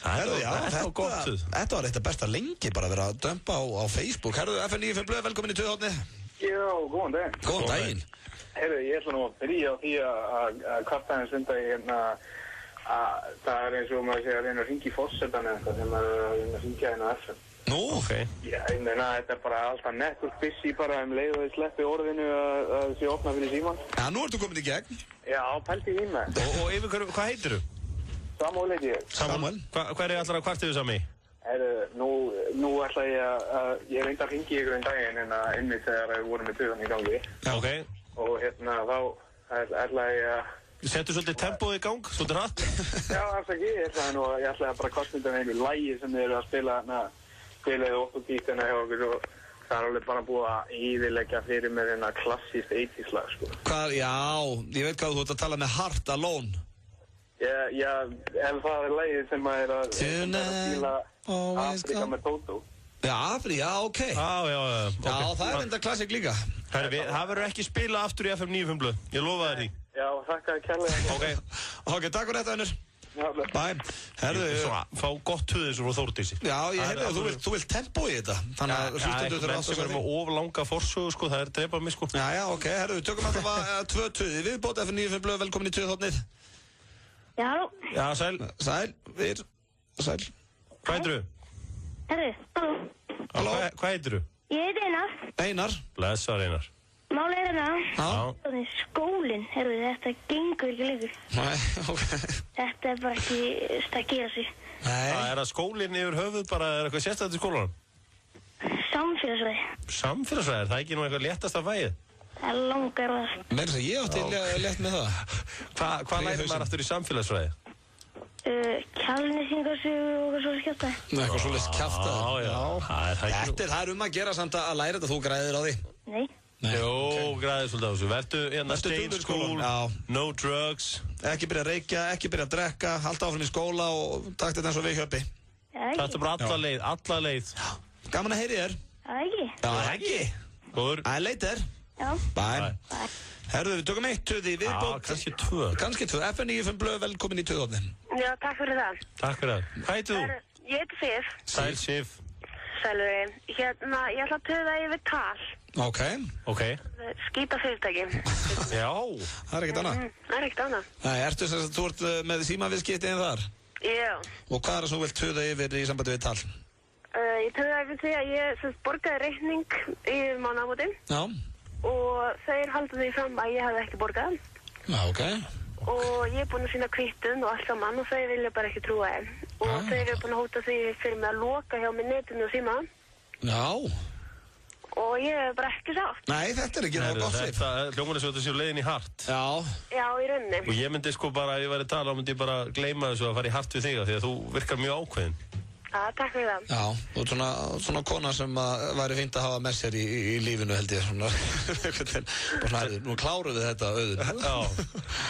Herðu, já, þetta var eitt af besta lengi bara að vera að dömpa á Facebook. Herðu, FN95 Blöð, velkomin í tuðhóttni. Já, góðan daginn. Góðan daginn. Heyrðu, ég ætla nú að byrja á því að kvarta aðeins undan hérna að það er eins og maður sé að reyna að hringja í forsetan eða eitthvað sem maður er að reyna að hringja hérna á FM. Nú? Ok. Já, ég meina þetta er bara alltaf network busy bara leið og þið sleppi orðinu að þið sé opna fyrir síman. Já, nú ertu komin í gegn. Já, pælti í með. Og yfir hverju, hvað heitir þú? Samuel heiti ég. Samuel. Hvað er allar að kvartiðu sami? Nú ætla ég að, ég reyndi að hringi ykkur daginn en að einmitt þegar við vorum með buðan í gangi. Ok. Og hérna þá ætla ég að... Settu svolítið tempóið í gang, svolítið hratt? Já, alls ekki. Ég ætla að bara kostmynda með einu lægi sem þið eru að spilaði okkur gítina hjá okkur og það er alveg bara búið að yfirleggja fyrir með hérna klassískt 80s lag, sko. Hvað, já, ég veit hvað þú ert að tala með Heart Alone. Já, ef það er lagið sem að er að spila Afrika með Toto. Já, Afrika, já, ok. Já, það er enda klassík líka. Það verður ekki spila aftur í FM 95 blöð, ég lofa þér því. Já, þakka kærlega. Ok, takk fyrir þetta, Unnur. Bæ. Herðu, fá gott tuðið svo frá Þórdísi. Já, ég heyrði að þú vilt tempo í þetta. Þannig að hlustendur þurfa menn sem er með of langa forsögu, sko, það er drepað mig, sko. Já, ok, herðu, við tökum alltaf 2 tuði. Viðbót FM 95 blöð, velkomin í tuðhotnið. Já, halló. Já, sæl. Sæl. Hvað heitir þú? Herru, halló. Hvað heitir þú? Ég heiti Einar. Einar. Blessaður Einar. Máli er hérna. Já. Skólinn, herru, þetta gengur ekki lengur. Nei, ok. Þetta er bara ekki stakkiða sig. Nei. Er það skólinn yfir höfuð bara, er eitthvað sérstætt í skólanum? Samfélagsfræði. Samfélagsfræði, það er ekki nú eitthvað léttast af fæið? Það er langar og það. Meira sem ég átti létt með það. Hvað lærir maður aftur í samfélagsfræði? Kjálnisingarsögu og svo skjátaði. Eitthvað svolítið kjaftaði. Já. Það er að gera samt að læra þetta, þú græðir á því. Nei. Jó, græðir svolítið á þessu. Vertu hérna stay school, no drugs. Ekki byrja að reykja, ekki byrja að drekka, halda áfram í skóla og takk þetta eins og við Hjöppi. Þetta er bara alla leið. Gaman að heyri þér. Ekki. Já, ekki. Góður. Later. Já. Bye. Herðu, við tökum 1 tuði í viðbót. Kannski 2. Kannski 2. FM 95 blöð, velkomin í tuðhotnin. Já, takk fyrir það. Takk fyrir það. Hvað heitir þú? Ég heiti Sif. Sæl Sif. Sælveri. Hérna, ég ætla að tuða yfir tal. Ok. Skýta fyrirtæki. Já. Það er ekkert annað. Það er ekkert annað. Nei, ertu sem sagt, þú ert með símaviðskipti en þar? Já. Og hvað er það sem þú vilt tuða yfir í sambandi við tal? Ég tuða yfir því að ég borgaði reikning í mánaðamótin. Já. Og þeir halda því fram að ég hafði ekki borgað. Já, ok. Og ég er búin að sína kvittun og allt saman og þeir vilja bara ekki trúa þeim. Og þeir eru búin að hóta því fyrir mig að loka hjá mig netinu og síma. Já. Og ég er bara ekki sátt. Nei, þetta er ekki náttúrulega gott Sif. Þetta hljómar þess að þetta séu leiðin í hart. Já. Já, í rauninni. Og ég myndi sko bara, ef ég væri að tala, myndi ég bara gleyma þessu að fara í hart við þig því að þú virkar mjög ákveðin. Já, takk fyrir það. Já, þú ert svona kona sem væri fínt að hafa með sér í lífinu held ég. Svona, nú kláruðu þetta auðvitað. Já,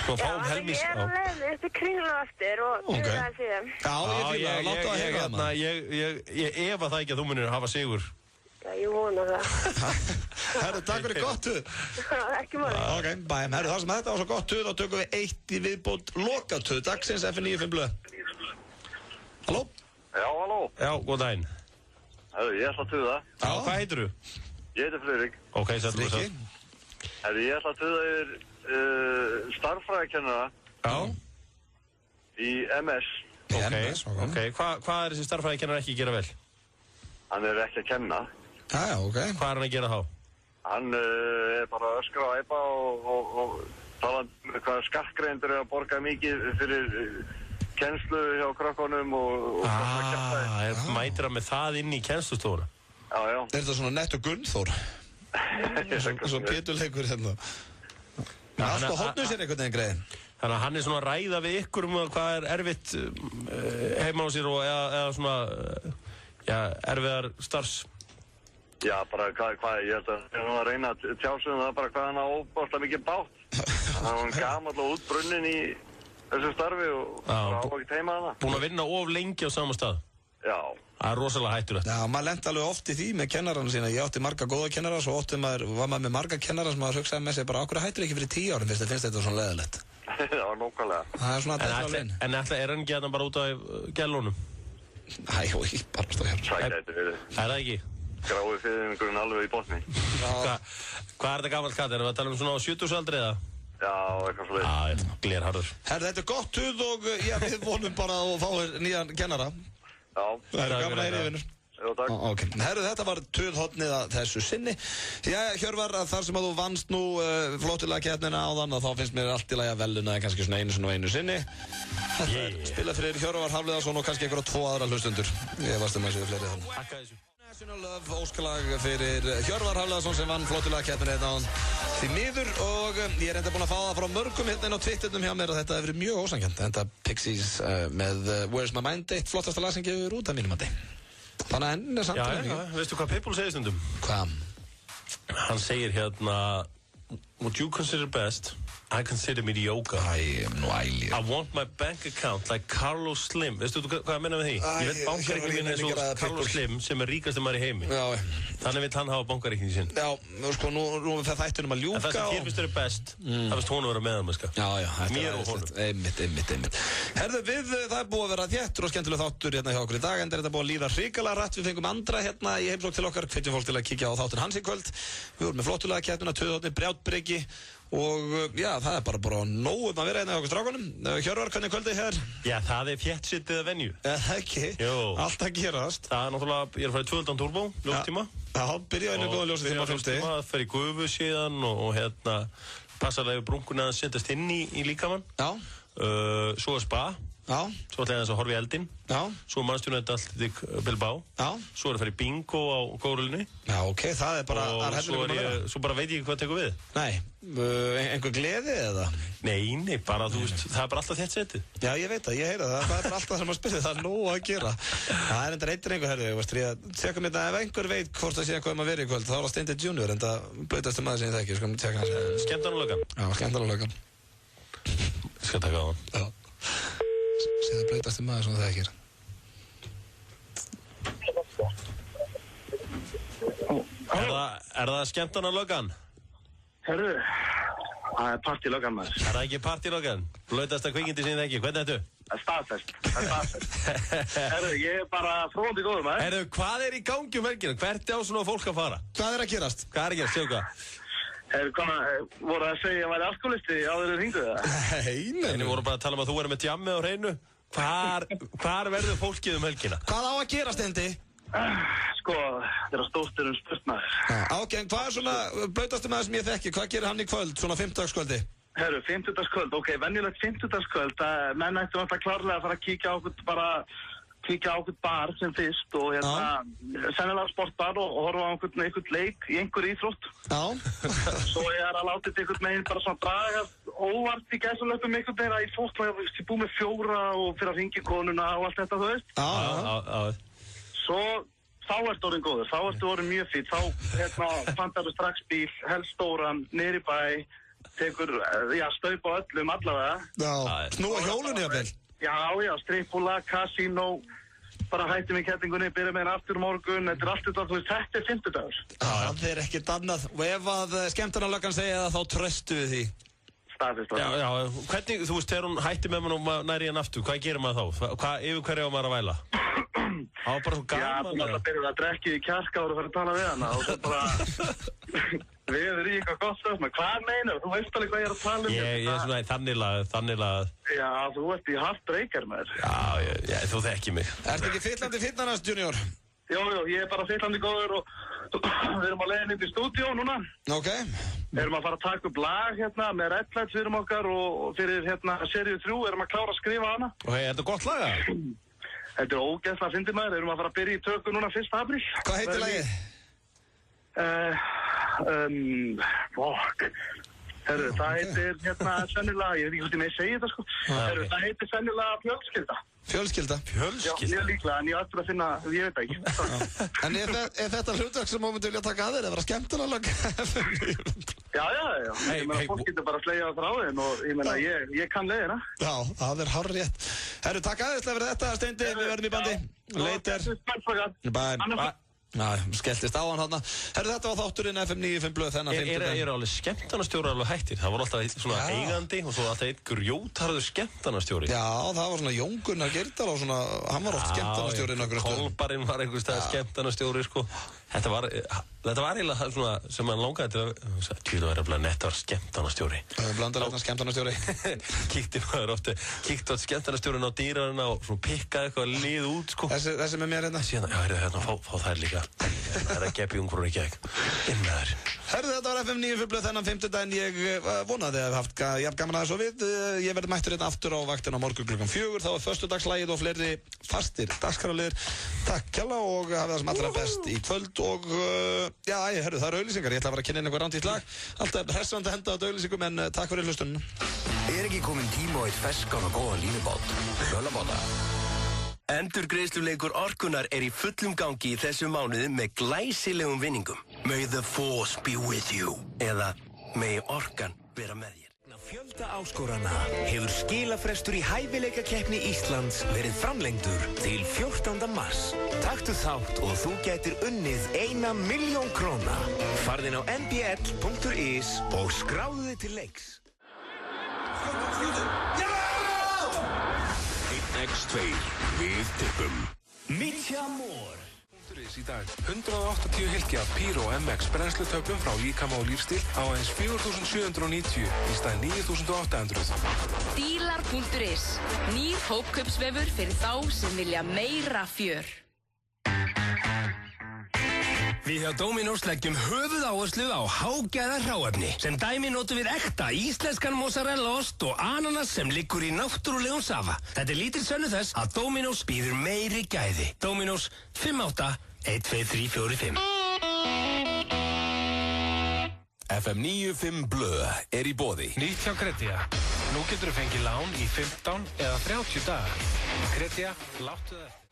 svona fáum helmís. Já, ég er að leiða þetta kringla eftir og þú er það síðan. Já, ég fýla það, láttu að hega það maður. Ég efa það ekki að þú munir hafa sigur. Já, ég vona það. Herru, takk fyrir gott tuð. Ekki máli. Ok, bæm. Herru, það sem þetta var svo gott tuð, þá tökum við 1 í viðbót lokatuð. Dagsins FM 95 blöð. Halló? Já, halló. Já, góð daginn. Ég ætla að tuða. Já, hvað heitir þú? Ég heiti Friðrik. Ok, sættu þú það. Ég ætla að tuða yfir starffræðikennara. Já. Í MS. Ok. Hvað er þessi starffræðikennara ekki að gera vel? Hann er ekki að kenna. Já, ok. Hvað er hann að gera þá? Hann er bara að öskra og æpa og tala um hvað skattgreiðendur er að borga mikið fyrir kennslu hjá krökkunum og mætir hann með það inn í kennslustofuna? Já. Er þetta svona Netto Gunnþór? Svo péturleikur hérna. Alltaf hotnum sér einhvern veginn greiðin. Þannig að hann er svona að ræða við ykkur um hvað er erfitt heima á sér og eða svona erfiðar starfs. Já, bara hvað ég held að hann að reyna að tjásum það bara hvað hann á óbáslega mikið bátt. Hann var gamall og útbrunnin í þessu starfi og bara á ekki heima hana. Búin að vinna of lengi á sama stað? Já. Það er rosalega hættulegt. Já, maður lenti alveg oft í því með kennarana sína. Ég átti marga góða kennara, svo var maður með marga kennara sem maður hugsaði með sig bara okkur hættur ekki fyrir 10 árum fyrst þetta svona leðilegt. Já, nákvæmlega. Það er svona að þetta alveg. En er hann ekki að hann bara út af gælunum? Æ, bara stóð hér. Sækættu við þið. Er það ekki? grái fiðringurinn alveg í botni. Hvað er þetta gamalt kall? Erum við að tala svona á 70-aldri eða? Já, eitthvað svo leið. Glerharður. Herðu, þetta gott tuð og við vonum bara að fá nýjan kennara. Já. Það gaman að heyra í vinnur. Já, takk. Ok, herðu, þetta var tuðhotnið að þessu sinni. Jæja, Hjörvar, þar sem að þú vannst nú flottilega keppnina áðan, þá finnst mér allt í lagi að veluna kannski svona einu sinni. Spila fyrir Hjörvar Hafliðarsson og kannski einhverja 2 aðra hlustundur. Ég varst að séu fleiri þannig. Takk að þessu. National Love, óskalag fyrir Hjörvar Hafliðarsson sem vann flottilega keppnina hérna áðan því miður og ég er enda búinn að fá það frá mörgum hérna inn á Twitternum hjá mér og þetta hefur verið mjög ósanngjarnt. Enda Pixies með Where's My Mind, eitt flottasta lag sem gefur út af mínum mati. Þannig að henn er samt Já, veistu hvað Pitbull segir stundum? Hvað? Hann segir hérna What you consider best, I consider mediocre. I want my bank account like Carlos Slim. Veistu hvað ég menna með því? Ég veit bankareikningin eins og Carlos Slim sem er ríkasti maður í heimi. Já. Þannig vill hann hafa bankareikningin sinn. Já, sko, nú er það þættinum að ljúka. En það sem þér finnst þér best, það finnst honum að vera með það, sko. Já, mér og honum. Einmitt. Herðu, það er búið að vera þéttur og skemmtileg þáttur hérna hjá okkur í dag, en þetta er búið að líða hrikalega rætt. Við fengum Andra hérna í heimsókn til okkar, hvetjum fólk til að kíkja á þáttinn hans í kvöld. Við vorum með flottulega keppnina, tuðhotni, brjátbreki og já, það er bara nóg að vera hérna hjá okkur strákunum. Hjörvar, hvernig kvöldið hér? Já, það er fjettsittið að venju. Ekki? Jú. Allt að gerast. Það er náttúrulega, ég er að fara í 12 turbo, ljóstíma. Já, byrja einu góða ljóstíma, 5 stig. Það fer í gufu síðan og hérna passalega brunkuna að setjast inn í líkamann. Já. Svo er spa. Já. Svo ætla ég að horfa í eldinn. Já. Svo mannstjónandi Athletic Bilbao. Já. Svo er að fara í bingo á górulunni. Já, ok, það er bara og svo bara veit ég ekki hvað tekur við. Nei, einhver gleði eða? Nei, bara þú veist, það er bara alltaf þett setið. Já, ég veit það, ég heyra það, það er bara alltaf það sem að spyrja, það er nóg að gera. Það er enda reyndar einhver herðu, ég tjekka mér þetta, ef einhver veit hvort það sé hvað maður verið í kvöld, þá er það Steindi Junior, enda blöytastu maður sem ég þekki, sko, tjekka hans. Skemmtarnarlökan. Já, skemmtarnarlökan. Ég skal taka á hann. Já. Sér það blöytastu maður sem það þekkir. Er það skemmtarnarlökan? Herru, það er partylökan maður. Er það ekki partylökan? Blöytasta kvikindi sem ég þekki, hvernig ertu? Það er staðfest. Herru, ég er bara fróðandi góður maður. Herru, hvað er í gangi helgina? Hvert á svona fólk að fara? Hvað er að gerast? Séu hvað? Herru, voru að segja að ég væri alkoholisti áður en hringdu það? Nei. Við vorum bara að tala um að þú verður með djammið á hreinu. Hvar verður fólkið helgina? Hvað á að gerast, Steindi? Sko, þetta er stórt spurt maður. Ok, en hvað er svona blöytastu maður sem ég þekki? Hvað gerir hann í kvöld, svona 50-dagskvöldi? Herru, 50-dagskvöld, ok, venjulegt 50-dagskvöld, menn ættu náttúrulega klárlega að fara að kíkja á okkur bar sem fyrst og sennilega sportbar og horfa á einhvern leik í einhver íþrótt. Já. Svo ég er að láta þetta einhvern veginn bara svona draga óvart í gæsalöpum einhvern veginn að ég fótt og ég búið með 4 og fyrir að hringja konuna og allt þetta, þú veist. Já. Svo þá ertu orðin góður, þá ertu orðin mjög fýtt, þá pantar þú strax bíl, helst stóran, niður í bæ, tekur, staup á öllum allavega. Já, snúa hjólunni að vel. Já, strippúla, kasínó, bara hættum í kettlingunni, byrja með henni aftur morgun, þetta er allt þetta, þú veist, þetta er 50 dagur. Það er ekkert annað, og ef að skemmtarnarlökan segja það, þá tröstu við því. Staðfest. Já, hvernig, þú veist, þegar hún hætti með mann og næri henni aftur, hvað gerir maður þá? Yfir hverju á maður að væla? Það var bara svo gaman. Já, þú náttúrulega byrjuð að drekki í kjarka og þú fyrir að tala við hana og svo bara við erum í eitthvað gott stöð, hvað meinar? Þú veist alveg hvað ég er að tala um. Ég er svona í þannig lagað. Já, þú ert í heartbreaker með þér. Já, þú þekki mig. Ertu ekki fyllandi fitness, Junior? Jú, ég er bara fyllandi góður og við erum á leiðin upp í stúdíó núna. Ok. Við erum að fara að taka upp lag hérna með Red Lights fyrir okkar og fyrir hérna seríu 3 erum að klára að skrifa hana. Og er þetta gott lag? Þetta er ógeðslega fyndið maður, erum að fara að byrja í tökum núna 1. apríl. Hvað heitir lagið? Herru, það heitir hérna sennilega, ég veit ekki hvort ég með segja þetta sko. Herru, það heitir sennilega Fjölskylda. Fjölskylda? Já, mjög líklega, en ég ætti að finna, ég veit ekki. En er þetta hlutverk sem þú myndi vilja taka að þér, eða vera skemmtarnarlög? Já. Ég meina, fólk getur bara að slegja á þráðin og ég meina, ég kann leiðina. Já, það er hárrétt. Herru, takk aðeinslega fyrir þetta, Steindi, við verðum í bandi. Later. Bye. Skelltist á hann þarna. Herru, þetta var þátturinn FM 95 blöð þennan 50 dag. Er alveg skemmtanastjóri alveg hættir? Það var alltaf svona eigandi og svo alltaf eitt grjótharður skemmtanastjóri. Já, það var svona Jón Gunnar Geirdal og svona, hann var oft skemmtanastjóri í nokkrum stöðum. Kolbarinn var einhvers staðar skemmtanastjóri, sko. Þetta var eiginlega svona sem hann langaði til að tjóðu að vera nettar skemmtanastjóri. Blandalegna skemmtanastjóri. Kíkti á skemmtanastjórin á dýrarina og svona pikkaði eitthvað lið út, sko. Þessi með mér hérna. Síðan, hérna, fá þær líka. Það er að gefa jungfrúnni í gegn. Inn með þær. Herðu, þetta var FM 95 blöð þennan 50 daginn. Ég vonaði að haft jafn gaman aðeins og við. Ég verði mættur hérna aftur á vaktina á morgun klukkan 4. Þá föstudagslægið og fleiri fastir dagskrárliðir. Takk kjalla og hafið það sem allra best í kvöld. Og herðu, það eru auglýsingar. Ég ætla að fara að kynna inn eitthvað rándýrt lag. Alltaf hressandi að henda á auglýsingum, en takk fyrir hlustunina. Ekki komin tíma á eitt feskan og góðan línubát? Hlölabáta. Endurgreiðsluleikur Orkunnar í fullum gangi í þessum mánuði með glæsilegum vinningum. May the force be with you. Eða may Orkan vera með þér. Fjölda áskorana hefur skilafrestur í hæfileikakeppni Íslands verið framlengdur til 14. mars. Taktu þátt og þú gætir unnið 1 milljón króna. Farðu inn á nbl.is og skráðu þig til leiks. X2 við tippum. Mitjamor. Í dag 180 hylki af Piro MX brennslutöflum frá Líkama og Lífstíl á aðeins 4.790 í stað 9.800. Dílar.is. Nýr hópkaupsvefur fyrir þá sem vilja meira fjör. Við hjá Dominos leggjum höfuðáherslu á hágæða hráefni. Sem dæmi notum við ekta íslenskan mozzarella ost og ananas sem liggur í náttúrulegum safa. Þetta lítill sönnu þess að Dominos býður meiri gæði. Dominos 58-12345. FM 95 blöð í boði. Nýtt hjá Kredia. Nú getur þú fengið lán í 15 eða 30 daga. Kredia, láttu það.